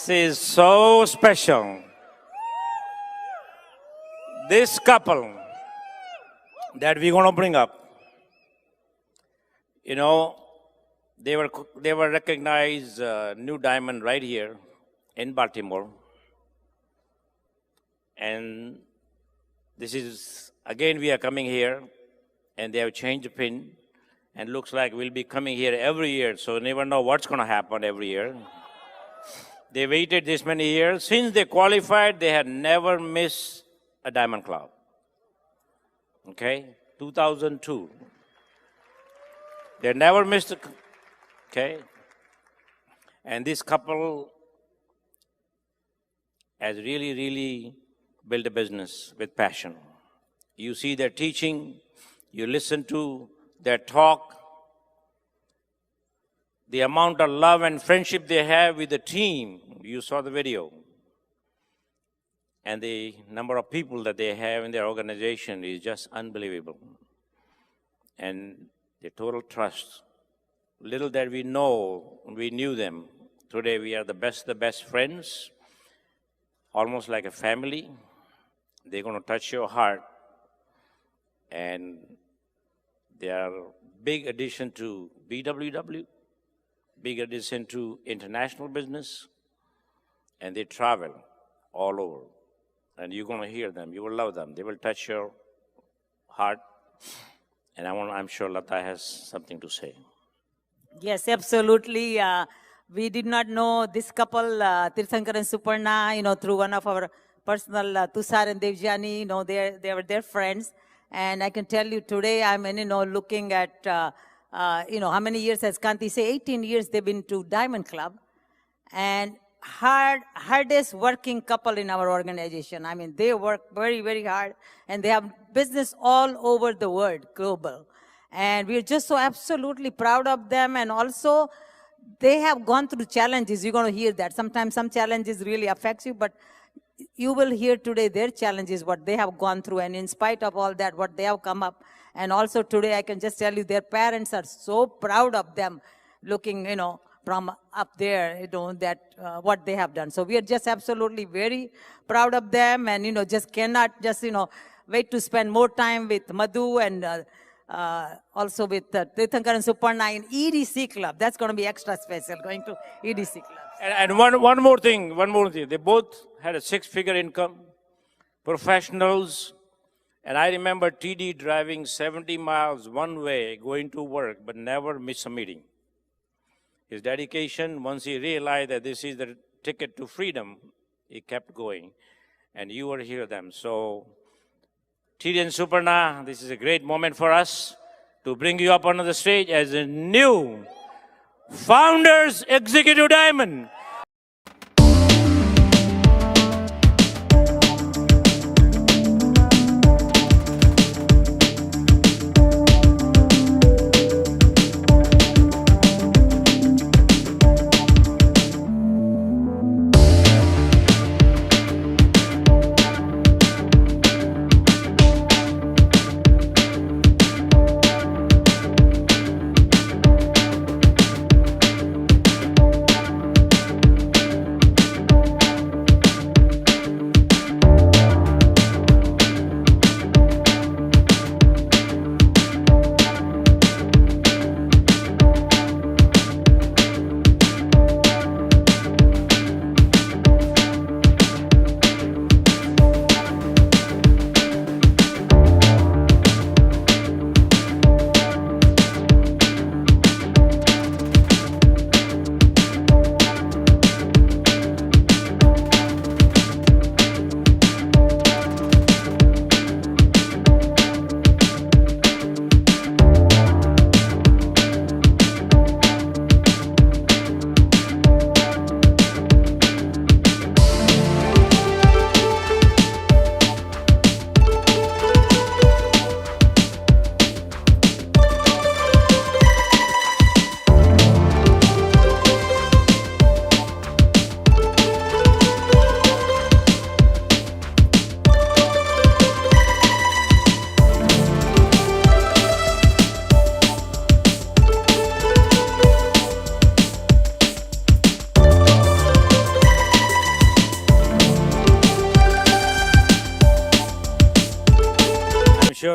This is so special. This couple that we're going to bring up, you know, they were recognized New Diamond right here in Baltimore. And this is, again, we are coming here, and they have changed the pin, and looks like we'll be coming here every year, so never know what's going to happen every year. They waited this many years. Since they qualified, they had never missed a Diamond Club. Okay, 2002. They never missed a, okay. And this couple has really built a business with passion. You see their teaching, you listen to their talk, the amount of love and friendship they have with the team. You saw the video. And the number of people that they have in their organization is just unbelievable. And the total trust. Little that we know, we knew them. Today we are the best friends, almost like a family. They're going to touch your heart. And they are big addition to BWW, big addition to international business, and they travel all over. And you're going to hear them. You will love them. They will touch your heart. And I'm sure Lata has something to say. Yes, absolutely. We did not know this couple, Tirthankar and Suparna, through one of our personal, Tushar and Devjani, they were their friends. And I can tell you today, I'm, looking at, how many years, as Kanti say, 18 years they've been to Diamond Club. And hardest working couple in our organization. I mean, they work very hard, and they have business all over the world, global. And we're just so absolutely proud of them. And also, they have gone through challenges. You're going to hear that. Sometimes some challenges really affects you, but you will hear today their challenges, what they have gone through, and in spite of all that, what they have come up. And also today, I can just tell you, their parents are so proud of them, looking, from up there, that what they have done. So we are just absolutely very proud of them, and, just cannot just, wait to spend more time with Madhu and also with Tirthankar and Suparna in EDC Club. That's going to be extra special, going to EDC Club. And one more thing. They both had a six-figure income, professionals. And I remember TD driving 70 miles one way, going to work, but never miss a meeting. His dedication, once he realized that this is the ticket to freedom, he kept going. And you will hear them. So, TD and Suparna, this is a great moment for us to bring you up onto the stage as a new Founders Executive Diamond.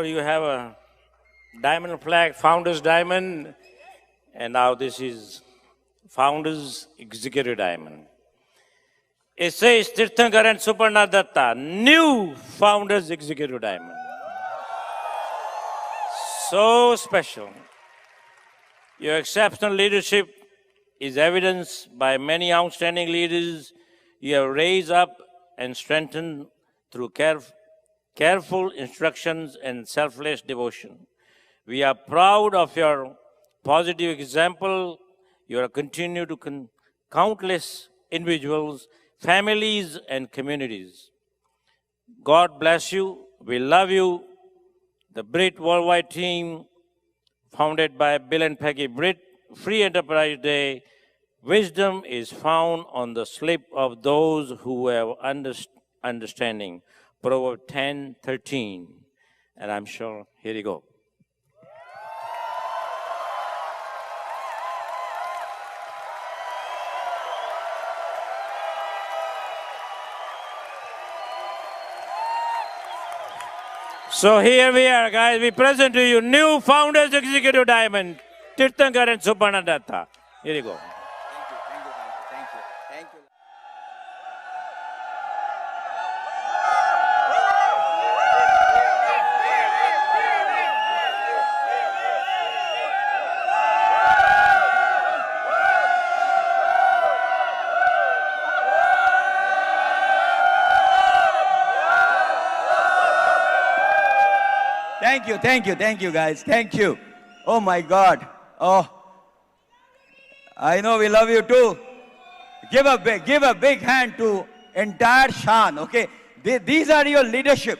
Theodore, you have a diamond flag, Founders Diamond, and now this is Founders Executive Diamond. It says Tirthankar and Suparna Datta, new Founders Executive Diamond. So special. Your exceptional leadership is evidenced by many outstanding leaders you have raised up and strengthened through careful instructions and selfless devotion. We are proud of your positive example. You are continue to countless individuals, families, and communities. God bless you. We love you. The Brit Worldwide team, founded by Bill and Peggy Britt, Free Enterprise Day. Wisdom is found on the slip of those who have understanding. Proverbs 10:13. And I'm sure, here you go. So here we are, guys. We present to you new Founders Executive Diamond, Tirthankar and Suparna Datta. Here you go. Thank you. Thank you, guys. Thank you. Oh my God. Oh, I know we love you too. Give a big hand to entire Shan. Okay, these are your leadership.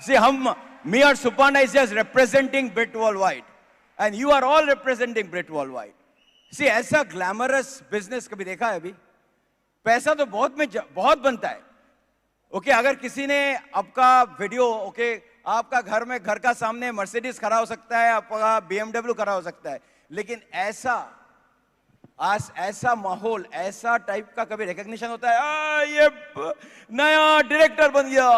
See, me or Suparna is just representing Brit Worldwide, and you are all representing Brit Worldwide. See, ऐसा glamorous business कभी देखा है अभी? पैसा तो बहुत बनता है. ओके, अगर किसी ने आपका वीडियो, ओके, आपका घर का सामने मर्सिडीज खड़ा हो सकता है, आपका BMW खड़ा हो सकता है, लेकिन ऐसा माहौल, ऐसा टाइप का कभी रिकॉग्निशन होता है? ये नया डायरेक्टर बन गया,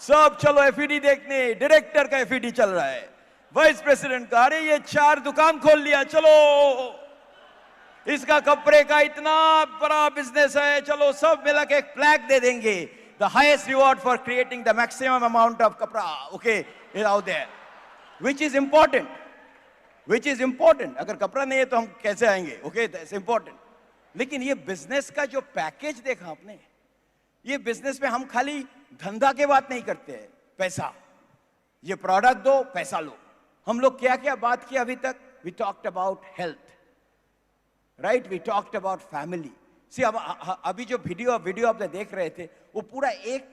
सब चलो एफईडी देखने, डायरेक्टर का एफईडी चल रहा है, वाइस प्रेसिडेंट का, अरे ये 4 दुकान खोल लिया, चलो इसका कपड़े का इतना बड़ा बिजनेस है, चलो सब मिला के एक फ्लैग दे देंगे. The highest reward for creating the maximum amount of kapra, okay, is out there, which is important. अगर कपड़ा नहीं है तो हम कैसे आएंगे? Okay, that's important. लेकिन ये बिजनेस का जो पैकेज देखा आपने, ये बिजनेस में हम खाली धंधा के बात नहीं करते हैं, पैसा, ये प्रोडक्ट दो, पैसा लो. हम लोग क्या बात किया अभी तक? We talked about health. Right? We talked about family. See, अभी जो वीडियो आप देख रहे थे, वो पूरा एक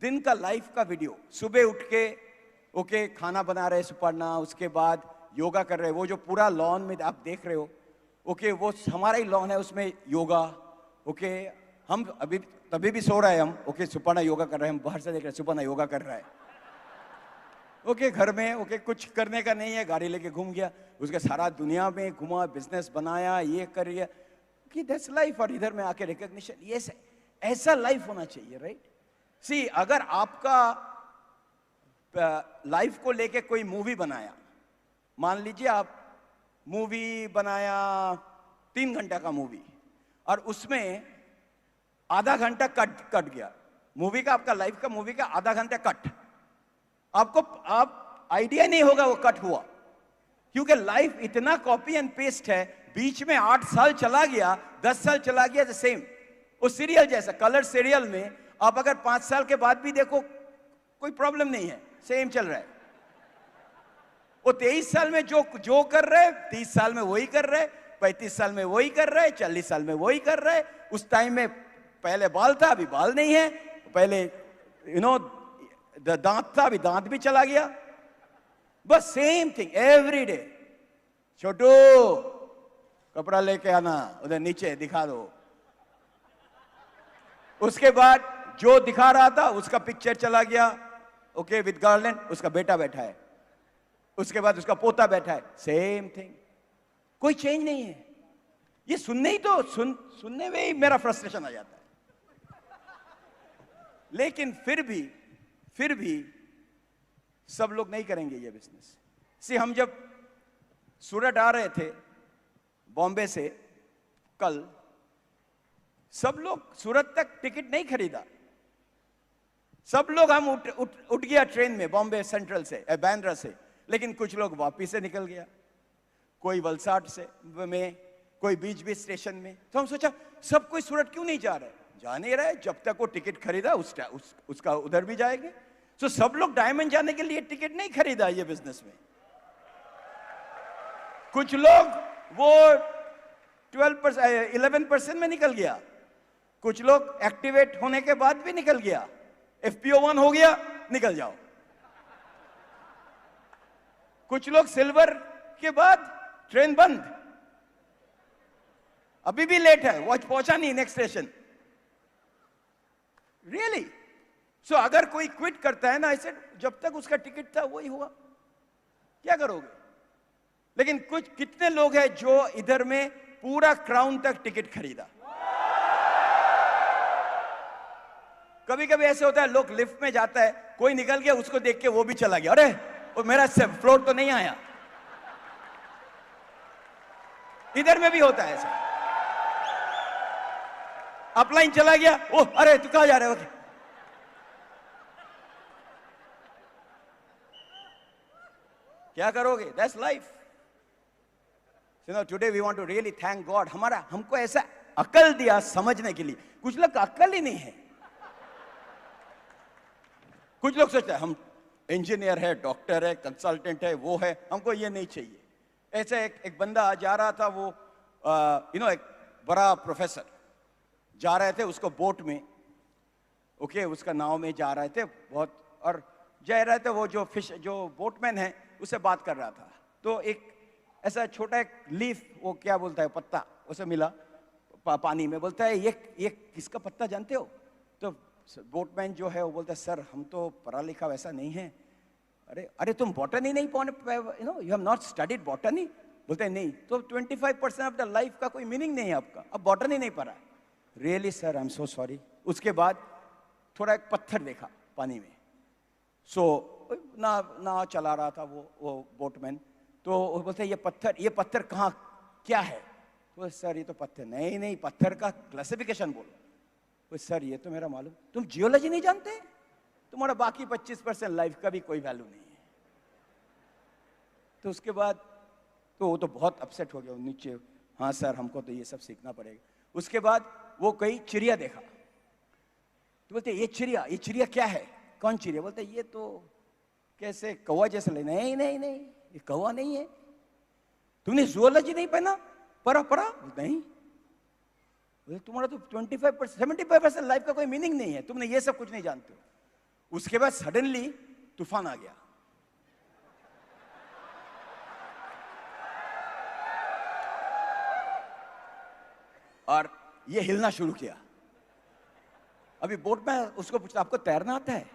दिन का लाइफ का वीडियो. सुबह उठ के, ओके, खाना बना रहे सुपर्णा, उसके बाद योगा कर रहे, वो जो पूरा लॉन में आप देख रहे हो, ओके, वो हमारा ही लॉन है, उसमें योगा, ओके, हम तभी भी सो रहे हैं हम, ओके, सुपर्णा योगा कर रहे हैं, हम बाहर से देख रहे हैं सुपर्णा योगा कर रहा है, ओके, घर में, ओके, कुछ करने का नहीं है, गाड़ी लेके घूम गया, उसके सारा दुनिया में घुमा, बिजनेस बनाया, ये कर रही है कि दैट्स लाइफ. और इधर में आके रिकॉग्निशन, ये ऐसा लाइफ होना चाहिए, राइट? सी, अगर आपका लाइफ को लेके कोई मूवी बनाया, मान लीजिए आप मूवी बनाया 3 घंटा का मूवी, और उसमें आधा घंटा कट गया मूवी का, आपका लाइफ का मूवी का आधा घंटा कट, आप आइडिया नहीं होगा वो कट हुआ, क्योंकि लाइफ इतना कॉपी एंड पेस्ट है. बीच में 8 साल चला गया, 10 साल चला गया, द सेम. उस सीरियल जैसा, कलर सीरियल में आप अगर 5 साल के बाद भी देखो, कोई प्रॉब्लम नहीं है, सेम चल रहा है. वो 23 साल में जो कर रहे, 30 साल में वही कर रहे, 35 साल में वही कर रहे, 40 साल में वही कर रहे. उस टाइम में पहले बाल था, अभी बाल नहीं है, पहले दांत था, अभी दांत भी चला गया, बस सेम थिंग एवरी डे. छोटू, कपड़ा लेके आना, उधर नीचे दिखा दो. उसके बाद जो दिखा रहा था उसका पिक्चर चला गया, ओके, विद गार्लैंड, उसका बेटा बैठा है, उसके बाद उसका पोता बैठा है, सेम थिंग, कोई चेंज नहीं है. ये सुनने में ही मेरा फ्रस्ट्रेशन आ जाता है. लेकिन फिर भी सब लोग नहीं करेंगे ये बिजनेस। सी हम जब सूरत आ रहे थे बॉम्बे से कल, सब लोग सूरत तक टिकट नहीं खरीदा। सब लोग हम उठ गया ट्रेन में बॉम्बे सेंट्रल से, बांद्रा से, लेकिन कुछ लोग वापिस से निकल गया, कोई वलसाड से में, कोई बीच बीच स्टेशन में। तो हम सोचा सब कोई सूरत क्यों नहीं जा रहे, जा नहीं रहे, जब तक वो टिकट खरीदा उसका उधर भी जाएंगे। तो सब लोग डायमंड जाने के लिए टिकट नहीं खरीदा ये बिजनेस में। कुछ लोग वो 11% में निकल गया, कुछ लोग एक्टिवेट होने के बाद भी निकल गया। FPO 1 हो गया, निकल जाओ। कुछ लोग सिल्वर के बाद ट्रेन बंद, अभी भी लेट है, वॉच पहुंचा नहीं नेक्स्ट स्टेशन। रियली? सो अगर कोई क्विट करता है ना ऐसे, जब तक उसका टिकट था वही हुआ, क्या करोगे? लेकिन कितने लोग हैं जो इधर में पूरा क्राउन तक टिकट खरीदा? कभी कभी ऐसे होता है, लोग लिफ्ट में जाता है, कोई निकल गया, उसको देख के वो भी चला गया, अरे वो मेरा फ्लोर तो नहीं आया। इधर में भी होता है ऐसा, अपलाइन चला गया, ओ अरे तू कहां जा रहा है? ओके, क्या करोगे? That's life. You know, today we want to really thank God, हमको ऐसा अकल दिया समझने के लिए। कुछ लोग अकल ही नहीं है। कुछ लोग सोचते हैं हम इंजीनियर है, डॉक्टर है, कंसल्टेंट है, वो है, हमको ये नहीं चाहिए। ऐसे एक बंदा जा रहा था, वो एक बड़ा प्रोफेसर जा रहे थे, उसको बोट में, ओके, उसका नाव में जा रहे थे बहुत, और जा रहे थे, वो जो बोटमैन है उससे बात कर रहा था। तो एक ऐसा छोटा एक लीफ, वो क्या बोलता है, पत्ता, उसे मिला पानी में, बोलता है ये किसका पत्ता जानते हो? तो बोटमैन जो है वो बोलता है, सर हम तो पढ़ा लिखा वैसा नहीं है। अरे तुम बॉटनी नहीं you have not studied botany? बोलते हैं नहीं। तो 25% ऑफ द लाइफ का कोई मीनिंग नहीं है आपका, अब बॉटनी नहीं पढ़ा। Really sir, I am so sorry. उसके बाद थोड़ा एक पत्थर देखा पानी में, ना चला रहा था वो बोटमैन। तो वो बोलते हैं ये पत्थर कहाँ क्या है? तो सर ये तो पत्थर नहीं, पत्थर का क्लासिफिकेशन बोलो। सर ये तो मेरा मालूम। तुम जियोलॉजी नहीं जानते? तुम्हारा बाकी 25% लाइफ का भी कोई वैल्यू नहीं है। तो उसके बाद तो वो तो बहुत अपसेट हो गया नीचे, हाँ सर हमको तो ये सब सीखना पड़ेगा। उसके बाद वो कई चिड़िया देखा, तो बोलते ये चिड़िया क्या है? कौन चिड़िया? बोलते ये तो कैसे कौवा जैसा ले। नहीं ये कौवा नहीं है। तुमने जूलॉजी नहीं पढ़ा? नहीं। तुम्हारा तो 75% लाइफ का कोई मीनिंग नहीं है, तुमने ये सब कुछ नहीं जानते हो। उसके बाद सडनली तूफान आ गया, और ये हिलना शुरू किया। अभी बोट में उसको पूछता आपको तैरना आता है?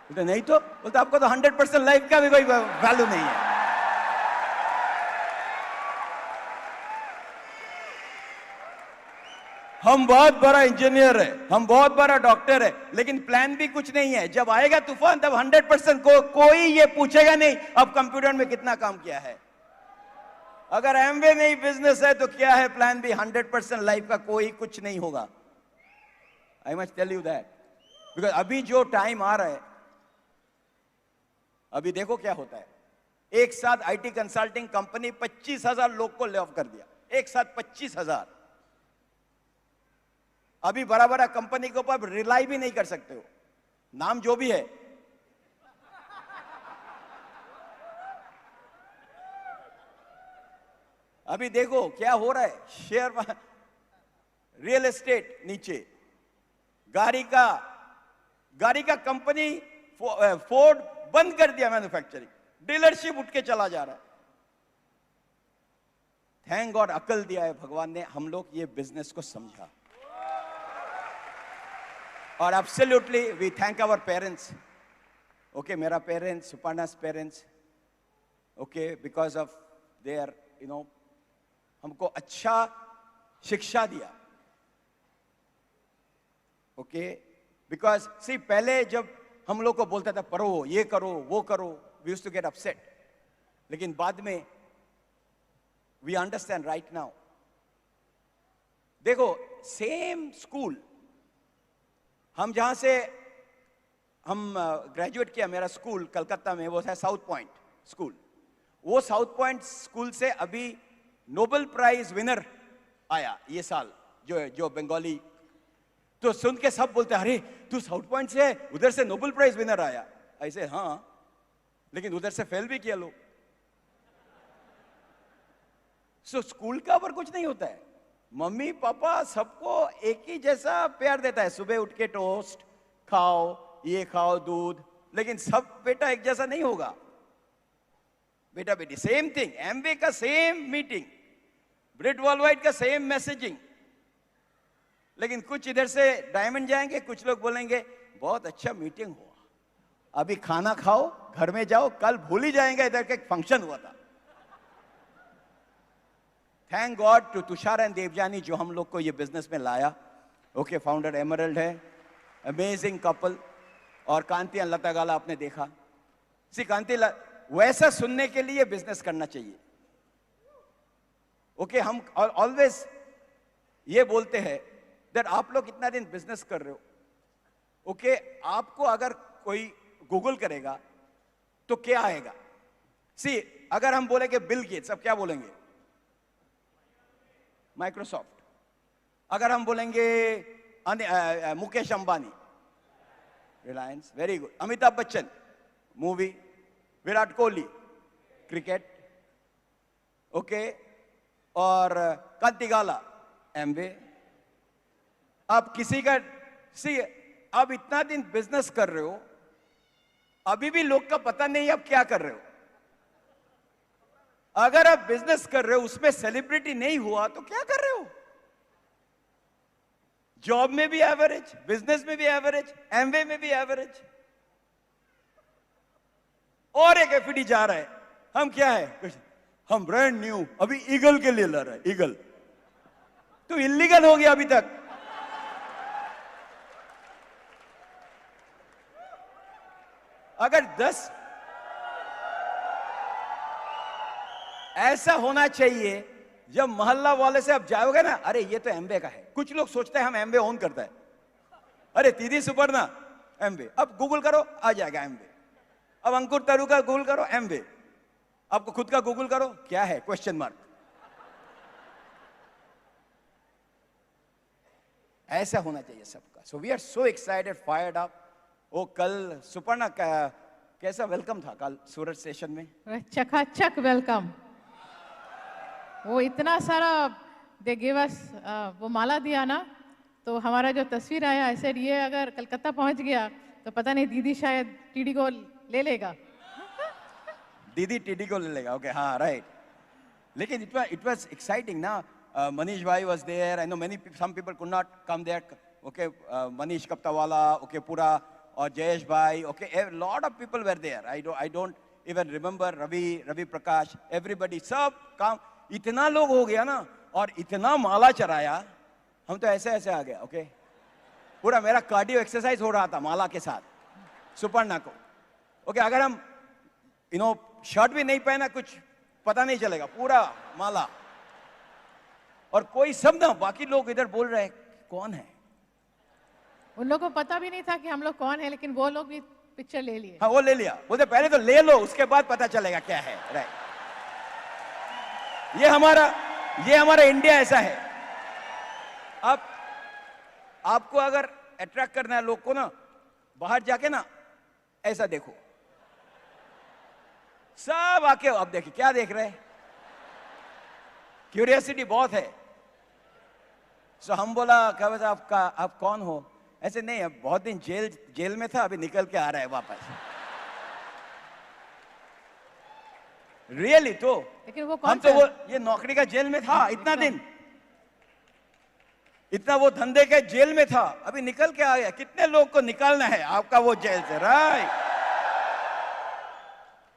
बोलते नहीं। तो बोलते आपको तो 100% लाइफ का भी कोई वैल्यू नहीं है। हम बहुत बड़ा इंजीनियर है, हम बहुत बड़ा डॉक्टर है, लेकिन प्लान भी कुछ नहीं है। जब आएगा तूफान तब 100% कोई ये पूछेगा नहीं अब कंप्यूटर में कितना काम किया है। अगर एमवे में ही बिजनेस है तो क्या है प्लान भी? 100% लाइफ का कोई कुछ नहीं होगा। I must tell you that, because अभी जो टाइम आ रहा है, अभी देखो क्या होता है। एक साथ आईटी कंसल्टिंग कंपनी 25,000 लोग को ले ऑफ कर दिया, एक साथ 25,000। अभी बड़ा कंपनी के ऊपर रिलाई भी नहीं कर सकते हो, नाम जो भी है। अभी देखो क्या हो रहा है, शेयर, रियल एस्टेट नीचे, गाड़ी का कंपनी फोर्ड बंद कर दिया मैन्युफैक्चरिंग, डीलरशिप उठ के चला जा रहा है। थैंक गॉड अकल दिया है भगवान ने, हम लोग ये बिजनेस को समझा। और absolutely we thank our parents, okay, मेरा parents, Suparna's parents, okay, because of there हमको अच्छा शिक्षा दिया, ओके, बिकॉज सी पहले जब हम लोग को बोलता था पढ़ो, ये करो, वो करो, we used to get upset. लेकिन बाद में वी अंडरस्टैंड राइट नाउ. देखो, सेम स्कूल, हम जहां से हम ग्रेजुएट किया, मेरा स्कूल कलकत्ता में, वो है साउथ पॉइंट स्कूल. वो साउथ पॉइंट स्कूल से अभी नोबेल प्राइज विनर आया ये साल, जो बंगाली. तो सुन के सब बोलते हैं, अरे तू साउथ पॉइंट से है, उधर से नोबेल प्राइज विनर आया. ऐसे हाँ, लेकिन उधर से फेल भी किया लोग. सो स्कूल का पर कुछ नहीं होता है. मम्मी पापा सबको एक ही जैसा प्यार देता है. सुबह उठ के टोस्ट खाओ, ये खाओ, दूध. लेकिन सब बेटा एक जैसा नहीं होगा. बेटा बेटी सेम थिंग, एमवे का सेम मीटिंग, ब्रिट वर्ल्डवाइड का सेम मैसेजिंग. लेकिन कुछ इधर से डायमंड जाएंगे, कुछ लोग बोलेंगे बहुत अच्छा मीटिंग हुआ, अभी खाना खाओ, घर में जाओ, कल भूल ही जाएंगे इधर के फंक्शन हुआ था. Thank god to Tushar and Devjani जो हम लोग को ये बिजनेस में लाया. ओके, फाउंडर एमरल्ड है, अमेजिंग कपल. और कांति एंड लता गाला आपने देखा. सी कांति, वैसा सुनने के लिए बिजनेस करना चाहिए. ओके, हम ऑलवेज ये बोलते हैं दैट आप लोग इतना दिन बिजनेस कर रहे हो. ओके, आपको अगर कोई गूगल करेगा तो क्या आएगा? सी, अगर हम बोलेंगे बिल गेट्स, अब क्या बोलेंगे? माइक्रोसॉफ्ट. अगर हम बोलेंगे Mukesh Ambani, Reliance. Very good. Amitabh Bachchan, movie. Virat Kohli, cricket. Okay, और कांति गाला, एमवे. आप किसी का सी, आप इतना दिन बिजनेस कर रहे हो, अभी भी लोग का पता नहीं आप क्या कर रहे हो. अगर आप बिजनेस कर रहे हो, उसमें सेलिब्रिटी नहीं हुआ तो क्या कर रहे हो? जॉब में भी एवरेज, बिजनेस में भी एवरेज, एमवे में भी एवरेज. और एक एफडी जा रहा है, हम क्या है? कुछ, हम ब्रांड न्यू, अभी ईगल के लिए लड़ रहे हैं. ईगल तो इलीगल हो गया अभी तक. अगर 10 ऐसा होना चाहिए, जब मोहल्ला वाले से आप जाओगे ना, अरे ये तो एमबे का है. कुछ लोग सोचते हैं हम एमबे ओन करता है. अरे दीदी सुपर्णा, एमबे. अब गूगल करो, आ जाएगा एमबे. अब अंकुर तरु का गूगल करो, एमबे. आपको खुद का गूगल करो, क्या है? Question mark. ऐसा होना चाहिए सबका. So we are so excited, fired up. वो कल सुपर्णा का कैसा वेलकम था कल सूरत स्टेशन में? चकाचक वेलकम. वो इतना सारा दे गिव अस, वो माला दिया ना, तो हमारा जो तस्वीर आया ऐसे, ये अगर कलकत्ता पहुंच गया तो पता नहीं दीदी शायद टीडी को ले लेगा. दीदी टीडी को ले लेगा. ओके, हाँ, राइट. लेकिन इट वाज एक्साइटिंग ना. मनीष भाई was there. I know some people could not come there. Okay, Manish Kaptawala, okay, पूरा, और जयेश भाई. Okay, a lot of people were there. I don't even remember. Ravi Prakash, everybody, सब काम. इतना लोग हो गया ना, और इतना माला चढ़ाया, हम तो ऐसे ऐसे आ गया. ओके, पूरा मेरा कार्डियो एक्सरसाइज हो रहा था माला के साथ सुपर्णा को. ओके, अगर हम शर्ट भी नहीं पहना, कुछ पता नहीं चलेगा, पूरा माला. और कोई सब ना, बाकी लोग इधर बोल रहे हैं कौन है. उन लोगों को पता भी नहीं था कि हम लोग कौन है, लेकिन वो लोग भी पिक्चर ले लिए. हाँ, वो ले लिया. बोलते पहले तो ले लो, उसके बाद पता चलेगा क्या है. राइट. ये हमारा इंडिया ऐसा है. अब आपको अगर अट्रैक्ट करना है लोग को ना, बाहर जाके ना ऐसा देखो, सब आके. अब देखिए क्या देख रहे हैं. क्यूरियोसिटी बहुत है. सो हम बोला, क्या बता आप कौन हो? ऐसे नहीं, अब बहुत दिन जेल में था, अभी निकल के आ रहा है वापस. रियली तो. लेकिन वो हम कौन तो सा? वो ये नौकरी का जेल में था इतना दिन, इतना वो धंधे के जेल में था, अभी निकल के आ गया. कितने लोग को निकालना है आपका वो जेल से? Right.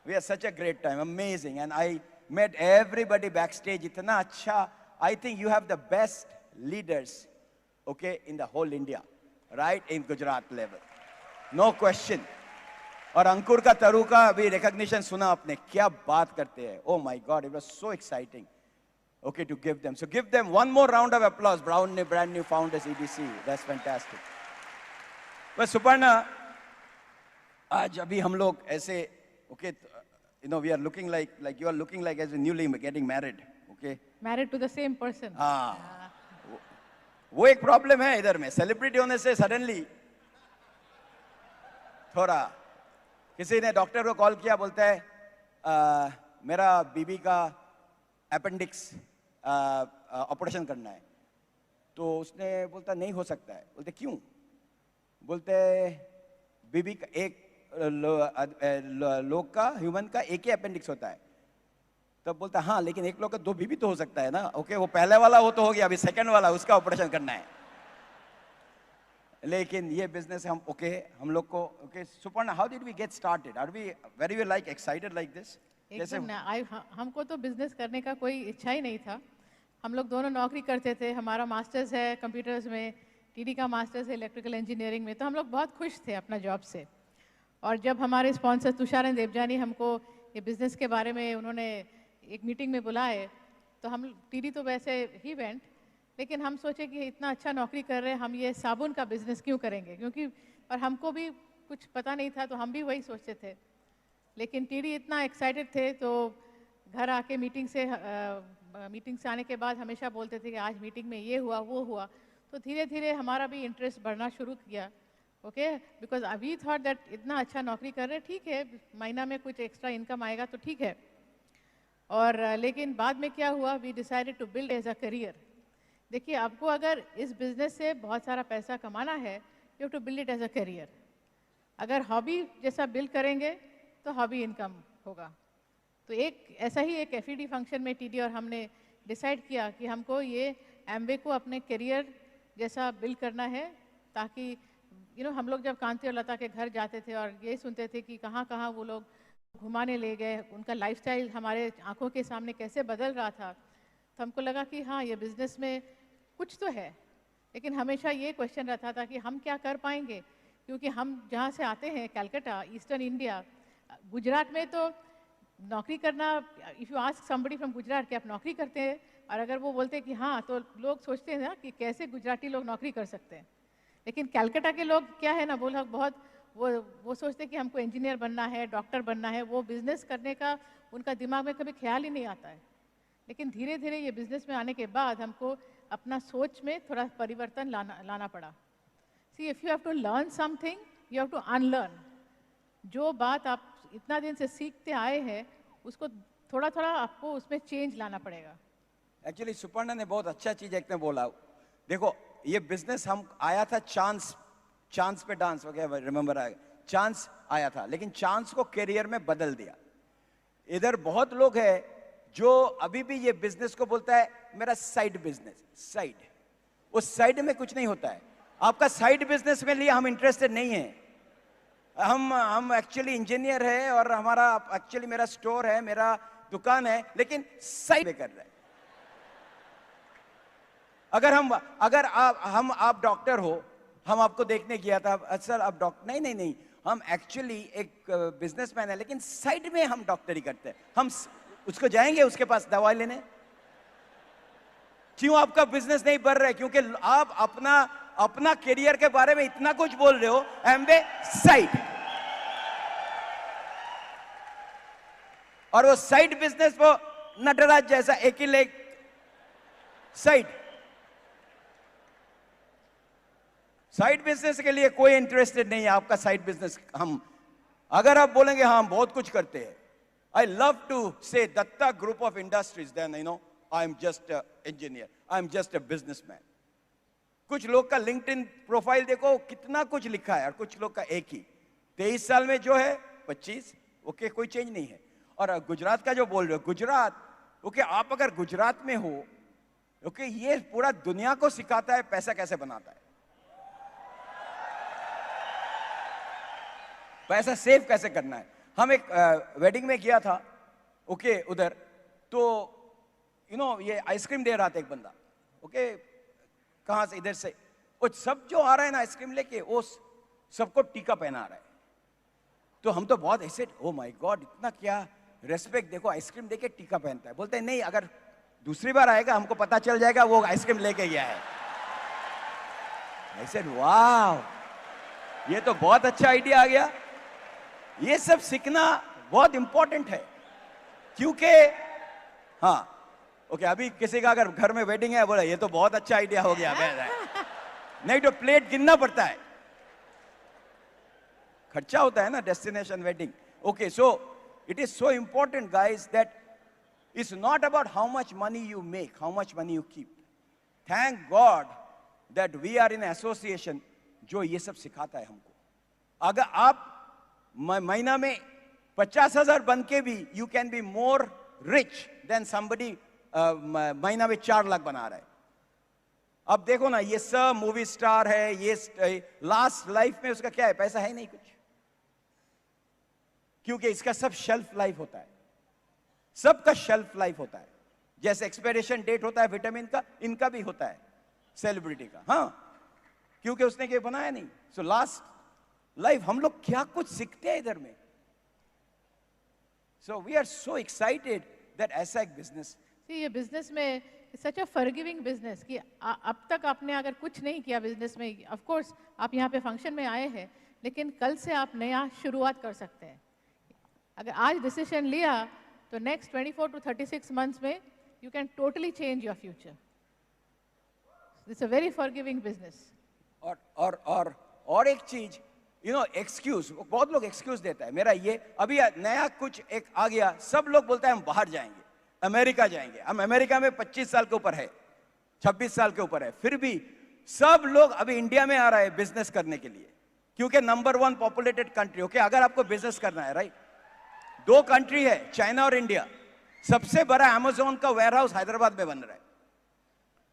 We are such a great time, amazing. And I met everybody backstage. इतना अच्छा. I think you have the best leaders, okay, in the whole India, right, in Gujarat level. No question. और अंकुर का तरु का अभी recognition सुना आपने, क्या बात करते हैं, oh my God, it was so exciting. Okay, to give them. So give them one more round of applause. Brand new founders, EDC. That's fantastic. But Suparna, आज अभी हम लोग ऐसे, okay, we are looking like you are looking like as a newly getting married, okay? Married to the same person. हाँ, वो एक problem है इधर में, सेलिब्रिटी होने से सडनली थोड़ा, किसी ने डॉक्टर को कॉल किया, बोलता है मेरा बीबी का अपेंडिक्स ऑपरेशन करना है. तो उसने बोलता नहीं हो सकता है. बोलते क्यों? बोलते बीबी का एक लोग का, ह्यूमन का एक ही अपेंडिक्स होता है. तब बोलता हाँ, लेकिन एक लोग का दो बीबी तो हो सकता है ना. ओके, वो पहले वाला वो तो हो गया, अभी सेकंड वाला उसका ऑपरेशन करना है. लेकिन ये बिजनेस हम हम लोग को Suparna, how did we get started? Are we very like excited like this? एकदम ना, हमको तो बिजनेस करने का कोई इच्छा ही नहीं था. हम लोग दोनों नौकरी करते थे. हमारा मास्टर्स है कंप्यूटर्स में, टीडी का मास्टर्स है इलेक्ट्रिकल इंजीनियरिंग में. तो हम लोग बहुत खुश थे अपना जॉब से. और जब हमारे स्पॉन्सर तुषार देवजानी हमको ये बिज़नेस के बारे में उन्होंने एक मीटिंग में बुलाए, तो हम टीडी तो वैसे ही वेंट, लेकिन हम सोचे कि इतना अच्छा नौकरी कर रहे हैं, हम ये साबुन का बिज़नेस क्यों करेंगे, क्योंकि और हमको भी कुछ पता नहीं था, तो हम भी वही सोचते थे. लेकिन टीडी इतना एक्साइटेड थे, तो घर आके मीटिंग से आने के बाद हमेशा बोलते थे कि आज मीटिंग में ये हुआ वो हुआ. तो धीरे धीरे हमारा भी इंटरेस्ट बढ़ना शुरू किया. Okay, because we thought that इतना अच्छा नौकरी कर रहे हैं, ठीक है, महीना में कुछ एक्स्ट्रा इनकम आएगा तो ठीक है. और लेकिन बाद में क्या हुआ, we decided to build as a career. देखिए, आपको अगर इस बिज़नेस से बहुत सारा पैसा कमाना है, you have to build it as a career. अगर हॉबी जैसा बिल्ड करेंगे तो हॉबी इनकम होगा. तो एक ऐसा ही एक एफईडी फंक्शन में टीडी और हमने डिसाइड किया कि हमको ये एमवे को अपने करियर जैसा बिल्ड करना है, ताकि हम लोग जब कांति और लता के घर जाते थे और ये सुनते थे कि कहाँ कहाँ वो लोग घुमाने ले गए, उनका लाइफस्टाइल हमारे आंखों के सामने कैसे बदल रहा था, तो हमको लगा कि हाँ, ये बिज़नेस में कुछ तो है. लेकिन हमेशा ये क्वेश्चन रहता था कि हम क्या कर पाएंगे, क्योंकि हम जहाँ से आते हैं, कलकत्ता, ईस्टर्न इंडिया, गुजरात में तो नौकरी करना, if you ask somebody from Gujarat कि आप नौकरी करते हैं, और अगर वो बोलते हैं कि हाँ, तो लोग सोचते हैं ना कि कैसे गुजराती लोग नौकरी कर सकते हैं. लेकिन कलकत्ता के लोग क्या है ना, वो लोग बहुत वो सोचते हैं कि हमको इंजीनियर बनना है, डॉक्टर बनना है. वो बिज़नेस करने का उनका दिमाग में कभी ख्याल ही नहीं आता है. लेकिन धीरे धीरे ये बिज़नेस में आने के बाद हमको अपना सोच में थोड़ा परिवर्तन लाना पड़ा. See, if you have to learn something, you have to unlearn. जो बात आप इतना दिन से सीखते आए हैं, उसको थोड़ा थोड़ा आपको उसमें चेंज लाना पड़ेगा. एक्चुअली सुपर्णा ने बहुत अच्छा चीज एक ने बोला. देखो, ये बिजनेस हम आया था चांस पे डांस वगैरह, रिमेंबर आएगा, चांस आया था, लेकिन चांस को करियर में बदल दिया. इधर बहुत लोग हैं जो अभी भी ये बिजनेस को बोलता है मेरा साइड बिजनेस. साइड, उस साइड में कुछ नहीं होता है. आपका साइड बिजनेस में लिए हम इंटरेस्टेड नहीं है. हम एक्चुअली इंजीनियर है और हमारा एक्चुअली मेरा स्टोर है, मेरा दुकान है, लेकिन साइड में कर रहे हैं. अगर आप डॉक्टर हो, हम आपको देखने गया था, सर आप डॉक्टर, नहीं, हम एक्चुअली एक बिजनेसमैन है, लेकिन साइड में हम डॉक्टरी करते हैं. हम उसको जाएंगे उसके पास दवाई लेने. क्यों आपका बिजनेस नहीं बढ़ रहा है? क्योंकि आप अपना करियर के बारे में इतना कुछ बोल रहे हो. एमवे साइड, और वो साइड बिजनेस वो नटराज जैसा एक ही लेग साइड बिजनेस के लिए कोई इंटरेस्टेड नहीं है. आपका साइड बिजनेस अगर आप बोलेंगे हाँ हम बहुत कुछ करते हैं, आई love to say Datta group of industries, then I am just engineer, I am just a businessman. कुछ लोग का लिंक्डइन प्रोफाइल देखो, कितना कुछ लिखा है, और कुछ लोग का एक ही. 23 साल में जो है 25, ओके, कोई चेंज नहीं है. और गुजरात का जो बोल रहे हो, गुजरात, ओके, आप अगर गुजरात में हो, ओके, ये पूरा दुनिया को सिखाता है पैसा कैसे बनाता है, पैसा सेव कैसे करना है. हम एक वेडिंग में गया था, ओके, उधर तो ये आइसक्रीम दे रहा था एक बंदा, ओके, कहां से, इधर से, वो सब जो आ रहा है ना आइसक्रीम लेके, वो सबको टीका पहना रहा है. तो हम तो बहुत ऐसे, ओ माय गॉड, इतना क्या रेस्पेक्ट, देखो आइसक्रीम देके टीका पहनता है। बोलते हैं नहीं, अगर दूसरी बार आएगा हमको पता चल जाएगा वो आइसक्रीम लेके गया है। I said, वाह, ये तो बहुत अच्छा आइडिया आ गया। ये सब सीखना बहुत इंपॉर्टेंट है, क्योंकि हाँ, ओके, अभी किसी का अगर घर में वेडिंग है, बोला ये तो बहुत अच्छा आइडिया हो गया। नहीं तो प्लेट गिनना पड़ता है, खर्चा होता है ना destination wedding. Okay, so it is so important guys that it's not about how much money you make, how much money you keep. Thank god that we are in association जो ये सब सिखाता है हमको। अगर आप महीना में 50,000 बन के भी you can be more rich than somebody महीना में 4 लाख बना रहा है। अब देखो ना, ये सब मूवी स्टार है, ये लास्ट लाइफ में उसका क्या है, पैसा है नहीं कुछ, क्योंकि इसका सब शेल्फ लाइफ होता है, सबका शेल्फ लाइफ होता है। जैसे एक्सपायरेशन डेट होता है विटामिन का, इनका भी होता है सेलिब्रिटी का। हाँ, क्योंकि उसने क्या बनाया नहीं। सो लास्ट लाइफ हम लोग क्या कुछ सीखते हैं इधर में। So we are so excited that ऐसा एक बिजनेस, ये बिजनेस में सच अ फॉरगिविंग बिजनेस कि अब तक आपने अगर कुछ नहीं किया बिजनेस में, ऑफ कोर्स आप यहाँ पे फंक्शन में आए हैं, लेकिन कल से आप नया शुरुआत कर सकते हैं। अगर आज डिसीजन लिया तो नेक्स्ट 24 to 36 मंथ्स में you can totally change your future. It's a very forgiving business. और एक चीज, यू नो, एक्सक्यूज, बहुत लोग एक्सक्यूज देता है, मेरा ये अभी नया कुछ एक आ गया, सब लोग बोलते हैं हम बाहर जाएंगे, अमेरिका जाएंगे। हम अमेरिका में 25 साल के ऊपर है, 26 साल के ऊपर है, फिर भी सब लोग अभी इंडिया में आ रहा है बिजनेस करने के लिए, क्योंकि नंबर 1 पॉपुलेटेड कंट्री। ओके, अगर आपको बिजनेस करना है, राइट, 2 कंट्री है, चाइना और इंडिया। सबसे बड़ा अमेज़न का वेयरहाउस हैदराबाद में बन रहा है।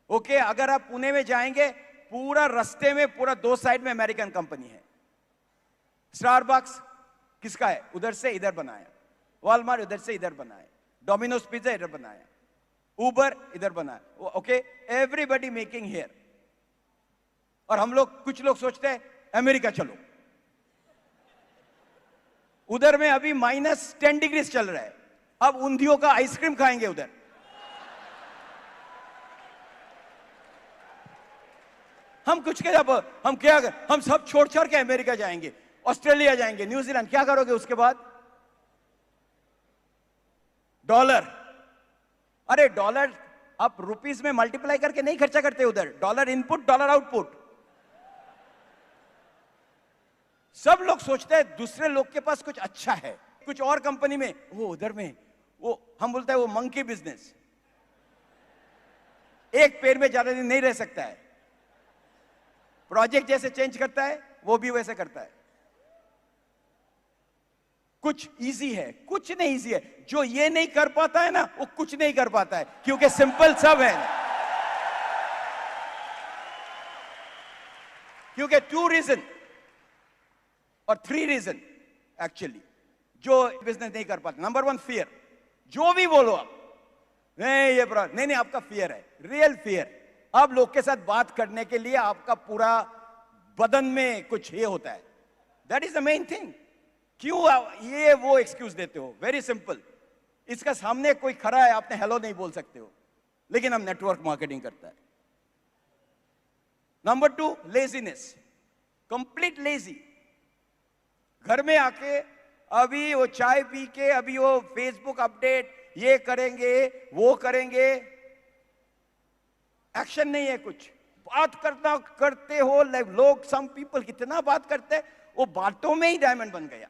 ओके, अगर आप पुणे में जाएंगे, पूरा रास्ते में पूरा 2 साइड में अमेरिकन कंपनी है। स्टारबक्स किसका है, उधर से इधर बनाया, वॉलमार्ट उधर से इधर बनाया, डोमिनोज पिज्जा इधर बनाया, उबर इधर बनाया। Okay, everybody making here. और हम लोग, कुछ लोग सोचते हैं अमेरिका चलो, उधर में अभी -10 डिग्री चल रहा है, अब ऊंधियों का आइसक्रीम खाएंगे उधर। हम कुछ के, अब हम क्या, हम सब छोड़ छोड़ के अमेरिका जाएंगे, ऑस्ट्रेलिया जाएंगे, न्यूजीलैंड, क्या करोगे उसके बाद? डॉलर, अरे डॉलर आप रुपीस में मल्टीप्लाई करके नहीं खर्चा करते उधर, डॉलर इनपुट डॉलर आउटपुट। सब लोग सोचते हैं दूसरे लोग के पास कुछ अच्छा है, कुछ और कंपनी में, वो उधर में, वो हम बोलते हैं वो मंकी बिजनेस, एक पैर में ज्यादा दिन नहीं रह सकता है। प्रोजेक्ट जैसे चेंज करता है वो भी वैसे करता है। कुछ इजी है, कुछ नहीं इजी है। जो ये नहीं कर पाता है ना, वो कुछ नहीं कर पाता है, क्योंकि सिंपल सब है। क्योंकि 2 रीजन और 3 रीजन एक्चुअली जो बिजनेस नहीं कर पाते। नंबर 1 फियर, जो भी बोलो आप, नहीं ये नहीं, आपका फियर है, रियल फियर। अब लोग के साथ बात करने के लिए आपका पूरा बदन में कुछ ये होता है, that is the main thing. क्यों ये वो एक्सक्यूज देते हो? वेरी सिंपल, इसका सामने कोई खड़ा है, आपने हेलो नहीं बोल सकते हो, लेकिन हम नेटवर्क मार्केटिंग करता है। Number 2, laziness, complete lazy. घर में आके अभी वो चाय पी के, अभी वो फेसबुक अपडेट, ये करेंगे वो करेंगे, एक्शन नहीं है कुछ। बात करना करते हो लोग, सम पीपल कितना बात करते हैं, वो बातों में ही डायमंड बन गया।